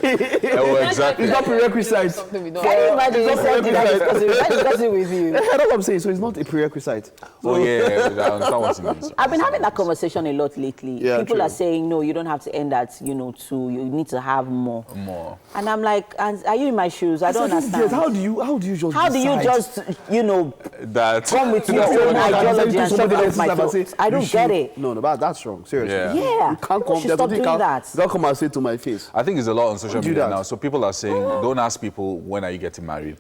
[SPEAKER 1] Exactly.
[SPEAKER 3] It's not prerequisite.
[SPEAKER 4] Can you imagine discussing with you?
[SPEAKER 3] That's what I'm saying. So it's not a prerequisite.
[SPEAKER 1] Oh yeah,
[SPEAKER 4] I've been having that conversation a lot lately.
[SPEAKER 3] Yeah,
[SPEAKER 4] people are saying no, you don't have to end at 2. You need to have more. And I'm like, are you in my shoes? I don't understand.
[SPEAKER 3] How do you just?
[SPEAKER 4] How do you just
[SPEAKER 1] that
[SPEAKER 4] come with your own ideology and shove it off my throat? I don't get it.
[SPEAKER 3] No, that's wrong. Seriously.
[SPEAKER 4] Yeah.
[SPEAKER 3] You can't come.
[SPEAKER 4] Stop doing that.
[SPEAKER 3] You can't come and say to my face.
[SPEAKER 1] I think it's a lot on social media now. So people are saying, don't ask people when are you getting married.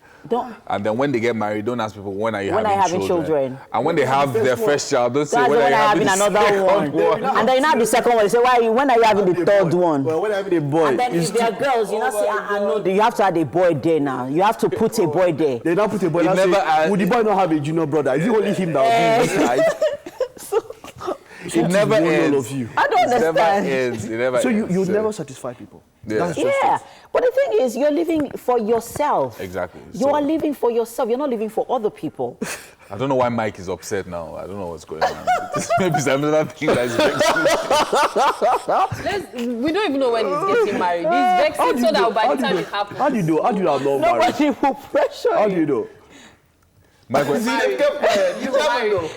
[SPEAKER 1] And then when they get married, don't ask people when are you having children. And when they have their first child, don't say when are you having another one.
[SPEAKER 4] And then you have the second one. They say, when are you having the third one?
[SPEAKER 3] Well, when are you having a boy?
[SPEAKER 4] And then if they are girls, you know, say, I know you have to have a boy there now. You have to put a boy there.
[SPEAKER 3] They don't put a boy there. Would the boy not have a junior brother? Is it only him that will be this right?
[SPEAKER 1] It never ends.
[SPEAKER 3] All of you.
[SPEAKER 4] I don't understand.
[SPEAKER 1] It never ends.
[SPEAKER 3] So you never satisfy people.
[SPEAKER 1] Yeah.
[SPEAKER 4] But the thing is, you're living for yourself.
[SPEAKER 1] Exactly.
[SPEAKER 4] You are living for yourself. You're not living for other people.
[SPEAKER 1] I don't know why Mike is upset now. I don't know what's going on. Maybe it's another thing that's vexing.
[SPEAKER 2] We don't even know when he's getting married. He's vexing so that by the time it happens.
[SPEAKER 3] How do you know? How do you know I'm not married?
[SPEAKER 4] Nobody will pressure you.
[SPEAKER 3] How do you know?
[SPEAKER 1] Mike went.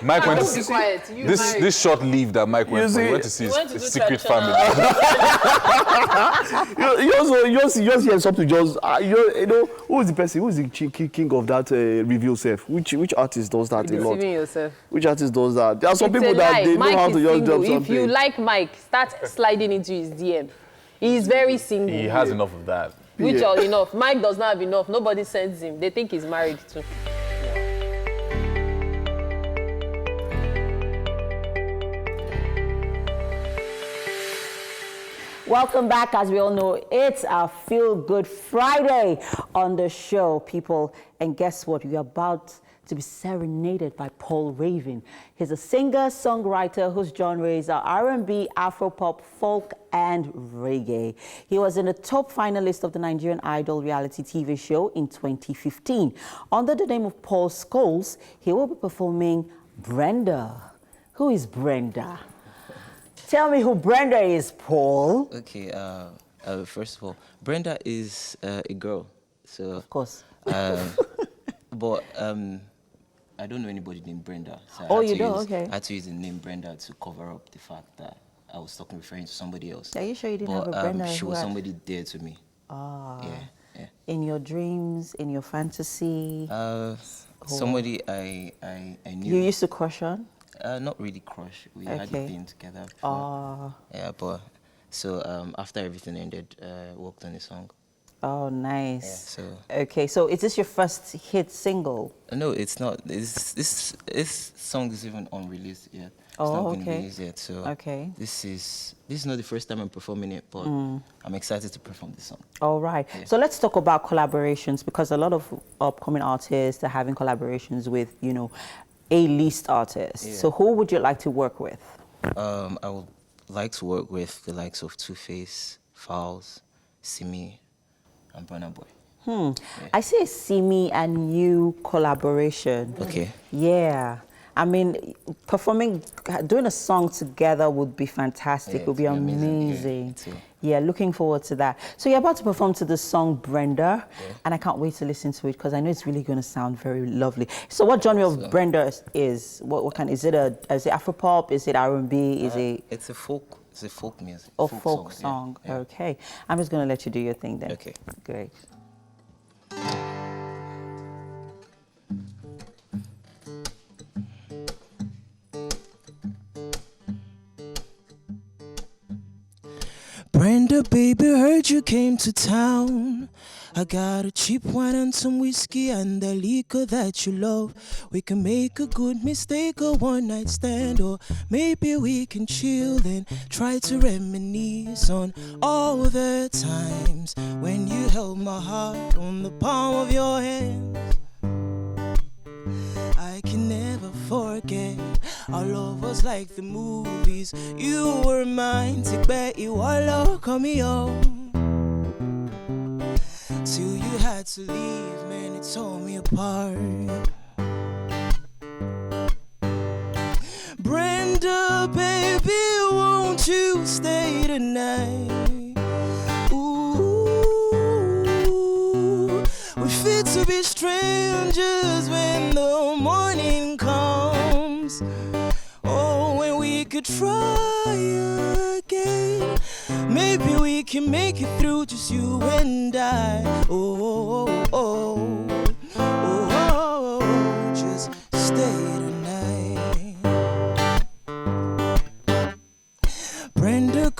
[SPEAKER 1] Mike went to see this short leave that Mike went for. He went to see his secret family.
[SPEAKER 3] you just hear something. You know who is the person? Who is the king of that review self? Which artist does that a lot?
[SPEAKER 2] Yourself.
[SPEAKER 3] Which artist does that? There are some people that they know how to just drop something.
[SPEAKER 2] If you like Mike, start sliding into his DM. He is very single.
[SPEAKER 1] He has enough of that.
[SPEAKER 2] Which are enough. Mike does not have enough. Nobody sends him. They think he's married too.
[SPEAKER 4] Welcome back. As we all know, it's our Feel Good Friday on the show, people. And guess what? You're about to be serenaded by Paul Raven. He's a singer, songwriter whose genres are R&B, Afropop, folk, and reggae. He was in the top finalist of the Nigerian Idol reality TV show in 2015. Under the name of Paul Scholes, he will be performing Brenda. Who is Brenda? Tell me who Brenda is, Paul.
[SPEAKER 12] Okay, first of all, Brenda is a girl. So,
[SPEAKER 4] of course.
[SPEAKER 12] But I don't know anybody named Brenda. So
[SPEAKER 4] Okay.
[SPEAKER 12] I had to use the name Brenda to cover up the fact that I was referring to somebody else.
[SPEAKER 4] Are you sure you didn't have a Brenda?
[SPEAKER 12] She was somebody dear to me.
[SPEAKER 4] Yeah. In your dreams, in your fantasy?
[SPEAKER 12] Somebody I knew.
[SPEAKER 4] You used to crush on?
[SPEAKER 12] Not really crush. We had been together before. Yeah, but so after everything ended, worked on a song.
[SPEAKER 4] Oh, nice.
[SPEAKER 12] Yeah,
[SPEAKER 4] okay, so is this your first hit single?
[SPEAKER 12] No, it's not. This song is even unreleased yet. It's not been released yet. So this is not the first time I'm performing it, but I'm excited to perform this song.
[SPEAKER 4] All right. Yeah. So let's talk about collaborations, because a lot of upcoming artists are having collaborations with, you know, A-list artists. Yeah. So who would you like to work with?
[SPEAKER 12] I would like to work with the likes of Two-Face, Fowls, Simi, and Burna Boy.
[SPEAKER 4] Yeah. I see a Simi and you collaboration.
[SPEAKER 12] Okay.
[SPEAKER 4] Yeah. I mean, doing a song together would be fantastic. It would be amazing. Yeah, looking forward to that. So you're about to perform to the song Brenda, and I can't wait to listen to it because I know it's really going to sound very lovely. So what genre of Brenda is? What kind? Is it Afropop? Is it R&B? Is it?
[SPEAKER 12] It's a folk. It's a folk music.
[SPEAKER 4] Oh, folk song. Yeah. Okay. I'm just going to let you do your thing then.
[SPEAKER 12] Okay.
[SPEAKER 4] Great.
[SPEAKER 13] Brenda, baby, heard you came to town. I got a cheap wine and some whiskey and the liquor that you love. We can make a good mistake, a one-night stand, or maybe we can chill and try to reminisce on all the times when you held my heart on the palm of your hand. I can never forget, our love was like the movies. You were mine, take back you all call me home. Till you had to leave, man, it tore me apart. Brenda, baby, won't you stay tonight? Ooh, we fit to be strangers when the morning comes. Oh, when we could try again. Maybe we can make it through, just you and I. Oh, oh, oh, oh, oh, just stay tonight. Brenda,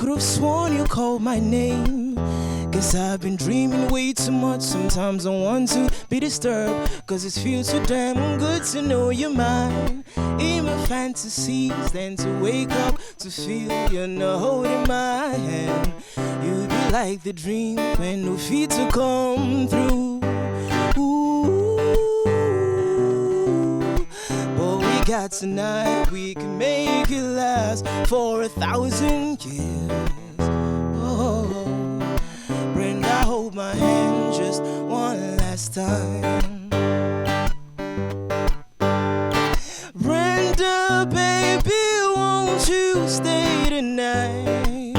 [SPEAKER 13] 'cause I've been dreaming way too much. Sometimes I want to be disturbed, 'cause it feels so damn good to know you're mine. In my fantasies, then to wake up to feel you're not holding my hand. You'll be like the dream when no feet to come through. Ooh, but we got tonight, we can make it last for 1,000 years. Oh, Brenda, hold my hand just one last time. Brenda, baby, won't you stay tonight?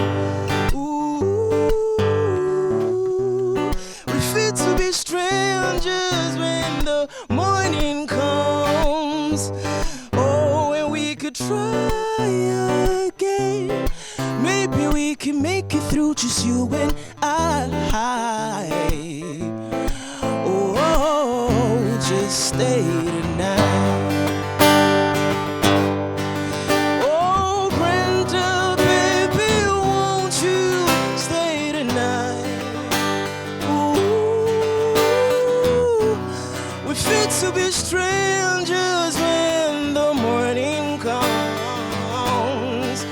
[SPEAKER 13] Ooh, we fit to be strangers when the morning comes. Oh, and we could try again. Maybe we can make it through, just you and I. Oh, just stay tonight. Oh, Brenda, baby, won't you stay tonight? Ooh, we fit to be strangers when the morning comes.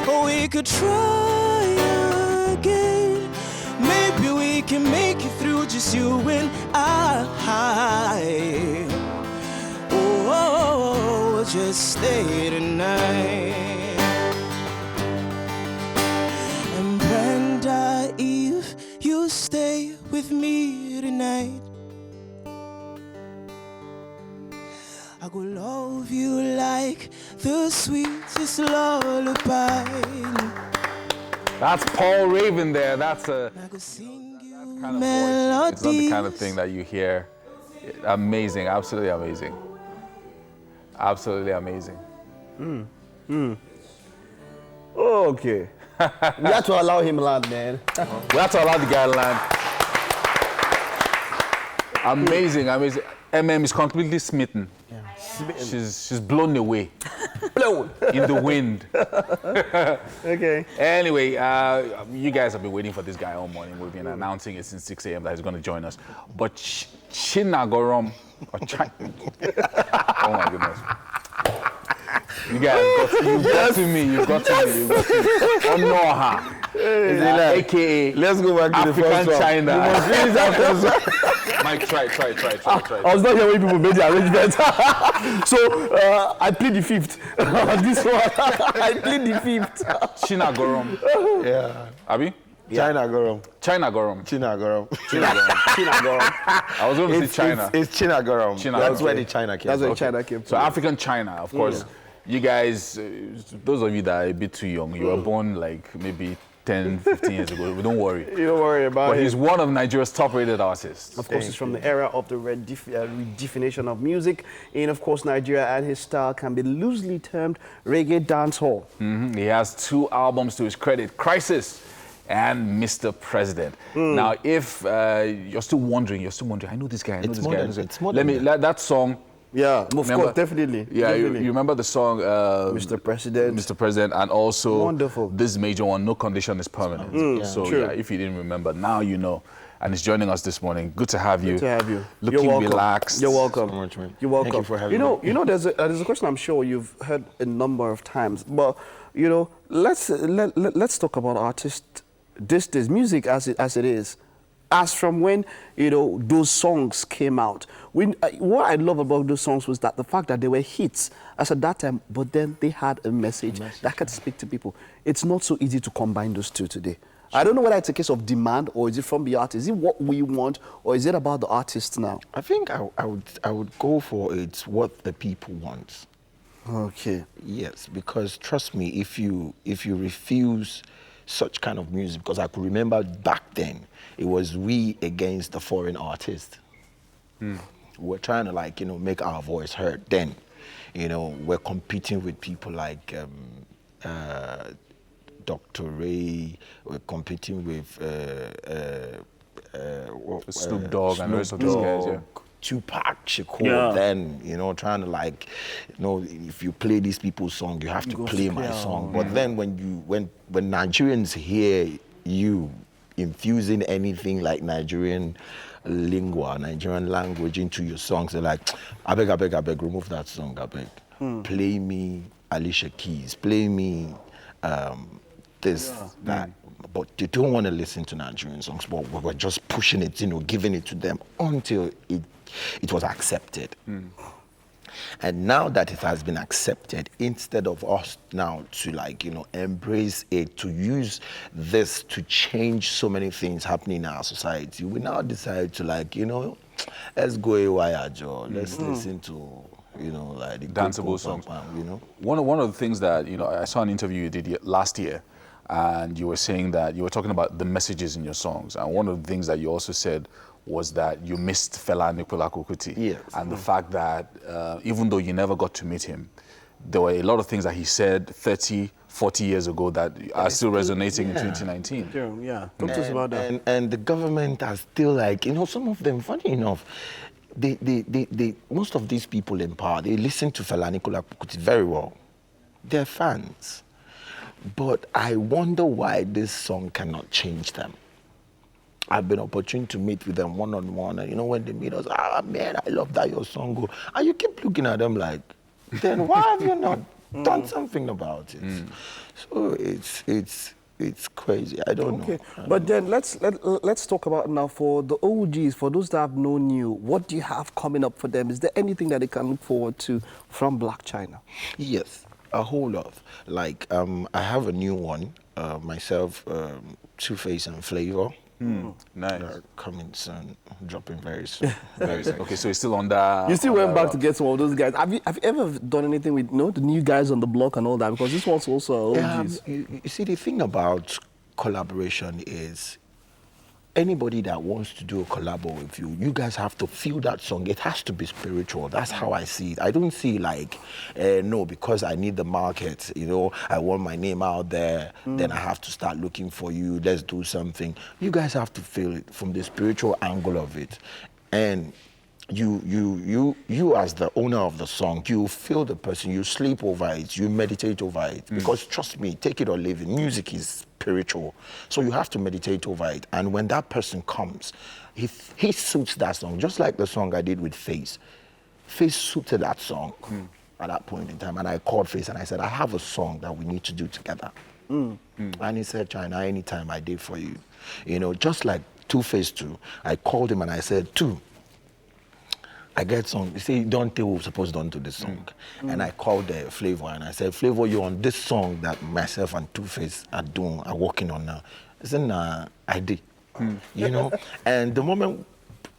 [SPEAKER 13] Oh, we could try again. Maybe we can make it through, just you and I. Oh, just stay tonight. And Brenda, if you stay with me tonight, I go love you like the sweetest lullaby.
[SPEAKER 1] That's Paul Raven there. That's a kind of voice. It's not the kind of thing that you hear. Amazing, absolutely amazing. Absolutely amazing.
[SPEAKER 3] Okay. We have to allow him land, man.
[SPEAKER 1] We have to allow the guy to land. Amazing, amazing. Emem is completely smitten.
[SPEAKER 3] Yeah.
[SPEAKER 1] She's blown away.
[SPEAKER 3] Blown.
[SPEAKER 1] In the wind.
[SPEAKER 3] Okay.
[SPEAKER 1] Anyway, you guys have been waiting for this guy all morning. We've been announcing it since 6 a.m. that he's going to join us. But Chinagorom, or China. Oh my goodness. You guys got to me. You've got to me. Onoha. AKA
[SPEAKER 3] let's go back to
[SPEAKER 1] African
[SPEAKER 3] the first one.
[SPEAKER 1] China.
[SPEAKER 3] You must finish after this one.
[SPEAKER 1] Mike, try.
[SPEAKER 3] I was not here when people made the arrangement. So I plead the fifth. This one, I plead the fifth.
[SPEAKER 1] Chinagorom.
[SPEAKER 7] Yeah.
[SPEAKER 1] Abi?
[SPEAKER 7] China Gorom.
[SPEAKER 1] Chinagorom. I was going to say China.
[SPEAKER 7] It's Chinagorom. That's where the China came from.
[SPEAKER 3] That's where China came from.
[SPEAKER 1] So African China, of course. You guys, those of you that are a bit too young, you were born like maybe 10, 15 years ago. Don't worry.
[SPEAKER 3] You don't worry about it.
[SPEAKER 1] But he's one of Nigeria's top-rated artists.
[SPEAKER 3] Of course, he's from the era of the redefinition of music. And of course, Nigeria and his style can be loosely termed reggae dancehall.
[SPEAKER 1] He has 2 albums to his credit, Crisis and Mr. President. Now, if you're still wondering, I know this guy,
[SPEAKER 7] It's modern.
[SPEAKER 1] That song.
[SPEAKER 3] Yeah, of course, definitely.
[SPEAKER 1] Yeah,
[SPEAKER 3] definitely.
[SPEAKER 1] You remember the song
[SPEAKER 3] Mr. President.
[SPEAKER 1] Mr. President, and also
[SPEAKER 3] Wonderful.
[SPEAKER 1] This major one, No Condition is Permanent.
[SPEAKER 3] True.
[SPEAKER 1] Yeah, if you didn't remember, now you know. And he's joining us this morning. Good to have you.
[SPEAKER 3] Good to have you.
[SPEAKER 1] Looking
[SPEAKER 3] You're welcome.
[SPEAKER 1] relaxed.
[SPEAKER 3] You're welcome.
[SPEAKER 7] So much, man.
[SPEAKER 3] You're welcome.
[SPEAKER 7] Thank you for having me.
[SPEAKER 3] You know, there's a question I'm sure you've heard a number of times, but let's talk about artists these days, music as it is. As from when, those songs came out. What I love about those songs was that the fact that they were hits as at that time, but then they had a message that could speak to people. It's not so easy to combine those two today. I don't know whether it's a case of demand or is it from the artist. Is it what we want or is it about the artist now?
[SPEAKER 7] I think I would go for it's what the people want.
[SPEAKER 3] Okay.
[SPEAKER 7] Yes, because trust me, if you refuse such kind of music, because I could remember back then, it was we against the foreign artist. We're trying to make our voice heard. Then, we're competing with people like Dr. Ray. We're competing with
[SPEAKER 1] Snoop Dogg and the rest of those guys. Yeah.
[SPEAKER 7] Tupac Shakur. Then trying to if you play these people's song, you have to play my song. But then when Nigerians hear you,
[SPEAKER 14] infusing anything like Nigerian lingua, Nigerian language into your songs. They're like, I beg, remove that song, I beg. Play me Alicia Keys, play me that. But they don't want to listen to Nigerian songs, but we're just pushing it, giving it to them until it was accepted. And now that it has been accepted, instead of us now to embrace it, to use this to change so many things happening in our society, we now decide to let's go AYA, let's listen to, like the
[SPEAKER 1] danceable songs. One of the things that, I saw an interview you did last year, and you were saying that you were talking about the messages in your songs. And one of the things that you also said was that you missed Fela Anikulapo Kuti.
[SPEAKER 14] Yes.
[SPEAKER 1] And the fact that even though you never got to meet him, there were a lot of things that he said 30, 40 years ago that are still resonating in 2019.
[SPEAKER 3] Yeah, talk to us about that.
[SPEAKER 14] And the government are still some of them, funny enough, most of these people in power, they listen to Fela Anikulapo Kuti very well. They're fans. But I wonder why this song cannot change them. I've been opportune to meet with them one-on-one, and when they meet us, man, I love that your song go. And you keep looking at them like, then why have you not done something about it? So it's crazy. I don't know.
[SPEAKER 3] But then let's talk about now for the OGs, for those that have known you, what do you have coming up for them? Is there anything that they can look forward to from Black China?
[SPEAKER 14] Yes. A whole lot. I have a new one, myself, Two-Face and Flavor.
[SPEAKER 1] Nice.
[SPEAKER 14] Coming soon, dropping very soon. Very soon.
[SPEAKER 1] Okay, so it's still on that.
[SPEAKER 3] You still went back to get some of those guys. Have you ever done anything with the new guys on the block and all that? Because this one's also OGs.
[SPEAKER 14] You see, the thing about collaboration is anybody that wants to do a collabo with you, you guys have to feel that song. It has to be spiritual. That's how I see it. I don't see no, because I need the market, I want my name out there, then I have to start looking for you, let's do something. You guys have to feel it from the spiritual angle of it. And you as the owner of the song, you feel the person, you sleep over it, you meditate over it. Because trust me, take it or leave it, music is spiritual. So you have to meditate over it. And when that person comes, he suits that song, just like the song I did with Face. Face suited that song at that point in time. And I called Face and I said, I have a song that we need to do together. And he said, China, anytime I did for you. Just like Two-Face too. I called him and I said, I get song. You say, don't tell who's supposed to do this song. And I called the Flavor and I said, Flavor, you're on this song that myself and Two-Face are working on now. I said, nah, I did. And the moment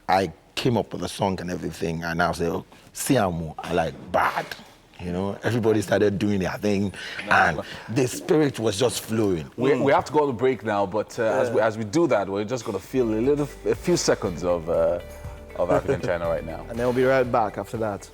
[SPEAKER 14] I came up with a song and everything, and I was like, Siamu, I like bad. Everybody started doing their thing, and the spirit was just flowing.
[SPEAKER 1] We have to go on a break now, but as we do that, we're just going to feel a few seconds of African China right now.
[SPEAKER 3] And then we'll be right back after that.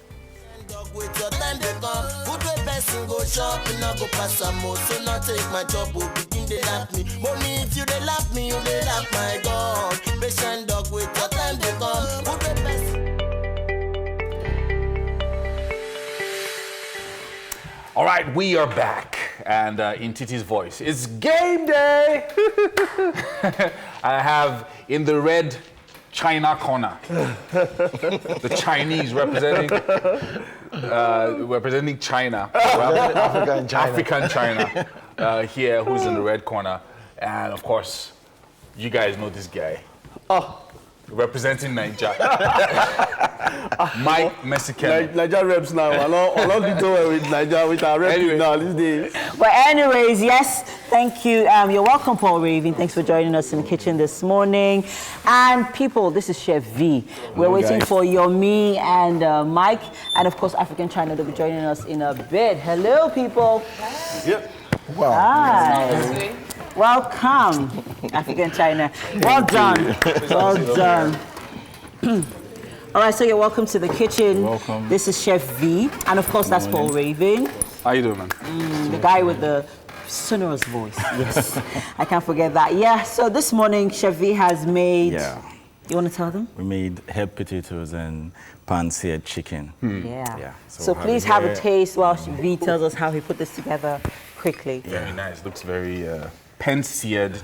[SPEAKER 1] All right, we are back, and in Titi's voice, it's game day! I have in the red China corner, the Chinese representing China, African China here, who's in the red corner, and of course, you guys know this guy. Representing Niger. Mike Mexican.
[SPEAKER 3] Niger reps now. I love to do with Niger, with our reps now these days.
[SPEAKER 4] But anyways, yes, thank you. You're welcome, Paul Raven. Thanks for joining us in the kitchen this morning. And people, this is Chef V. We're waiting for Yomi and Mike. And of course, African China will be joining us in a bit. Hello, people.
[SPEAKER 14] Yep. Wow.
[SPEAKER 4] Hi. Welcome, African China. Well done. Well done. All right, so you're welcome to the kitchen.
[SPEAKER 8] Welcome.
[SPEAKER 4] This is Chef V, and of course that's Paul Raven.
[SPEAKER 1] How you doing, man?
[SPEAKER 4] The guy with the sonorous voice. Yes, I can't forget that. Yeah. So this morning, Chef V has made.
[SPEAKER 8] Yeah.
[SPEAKER 4] You want to tell them?
[SPEAKER 8] We made herb potatoes and pan-seared chicken.
[SPEAKER 4] Yeah. So please have a taste while V tells us how he put this together quickly.
[SPEAKER 1] Very nice. Looks very Pan-Seared.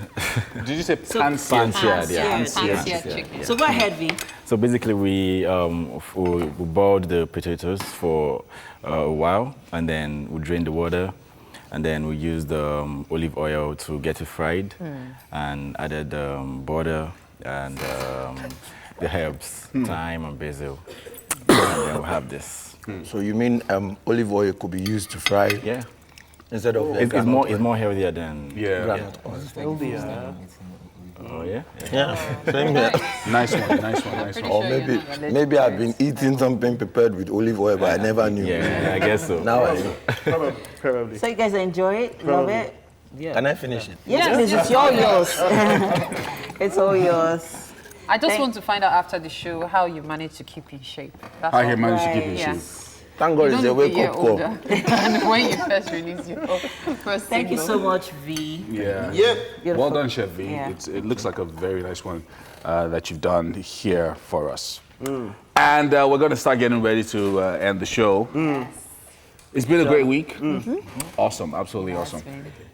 [SPEAKER 1] Did you say
[SPEAKER 8] Pan-Seared?
[SPEAKER 2] Pan-Seared chicken.
[SPEAKER 4] So go ahead, V.
[SPEAKER 8] So basically, we boiled the potatoes for a while, and then we drained the water, and then we used olive oil to get it fried, and added butter and the herbs, thyme and basil, and then we have this.
[SPEAKER 14] So you mean olive oil could be used to fry?
[SPEAKER 8] Yeah.
[SPEAKER 14] Instead of
[SPEAKER 8] it's more healthier than
[SPEAKER 14] granite oil.
[SPEAKER 8] Oh yeah.
[SPEAKER 14] Yeah. Same here.
[SPEAKER 1] Nice one.
[SPEAKER 14] Or maybe I've been eating something prepared with olive oil, but I never knew.
[SPEAKER 8] Yeah, I guess so.
[SPEAKER 14] Now I know.
[SPEAKER 3] Probably.
[SPEAKER 4] So you guys enjoy it? Love it?
[SPEAKER 14] Yeah. Can I finish it?
[SPEAKER 4] Yes, please. It's all yours. It's all yours.
[SPEAKER 2] I just want to find out after the show how you managed to keep in shape. That's
[SPEAKER 1] how you managed to keep in shape.
[SPEAKER 14] Thank God it's a wake-up call.
[SPEAKER 2] And when you first release your first
[SPEAKER 4] Thank you so much, V.
[SPEAKER 1] Yeah.
[SPEAKER 4] Beautiful.
[SPEAKER 1] Well done, Chef V.
[SPEAKER 4] Yeah.
[SPEAKER 1] It looks like a very nice one that you've done here for us. And we're going to start getting ready to end the show. It's been a great week. Awesome, absolutely awesome.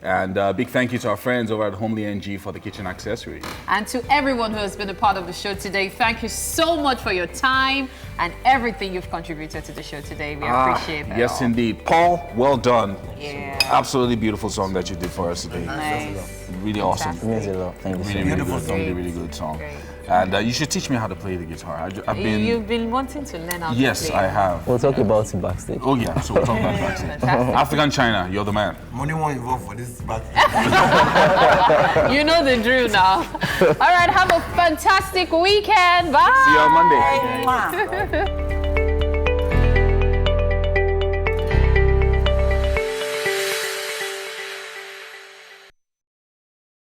[SPEAKER 1] And big thank you to our friends over at Homely NG for the kitchen accessory.
[SPEAKER 2] And to everyone who has been a part of the show today, thank you so much for your time and everything you've contributed to the show today. We appreciate it.
[SPEAKER 1] Yes, indeed. Paul, well done.
[SPEAKER 2] Yeah.
[SPEAKER 1] Absolutely beautiful song that you did for us today.
[SPEAKER 2] Nice.
[SPEAKER 1] Really awesome.
[SPEAKER 8] Thank you.
[SPEAKER 1] Really good song. Really good song.
[SPEAKER 2] Great.
[SPEAKER 1] And you should teach me how to play the guitar.
[SPEAKER 2] You've been wanting to learn how to play.
[SPEAKER 1] Yes, I have.
[SPEAKER 15] We'll talk about it backstage.
[SPEAKER 1] Oh yeah, so we'll talk about it backstage. African China, you're the man.
[SPEAKER 16] Money won't involve for this back.
[SPEAKER 2] You know the drill now. All right, have a fantastic weekend. Bye.
[SPEAKER 1] See you on Monday.
[SPEAKER 4] Mwah.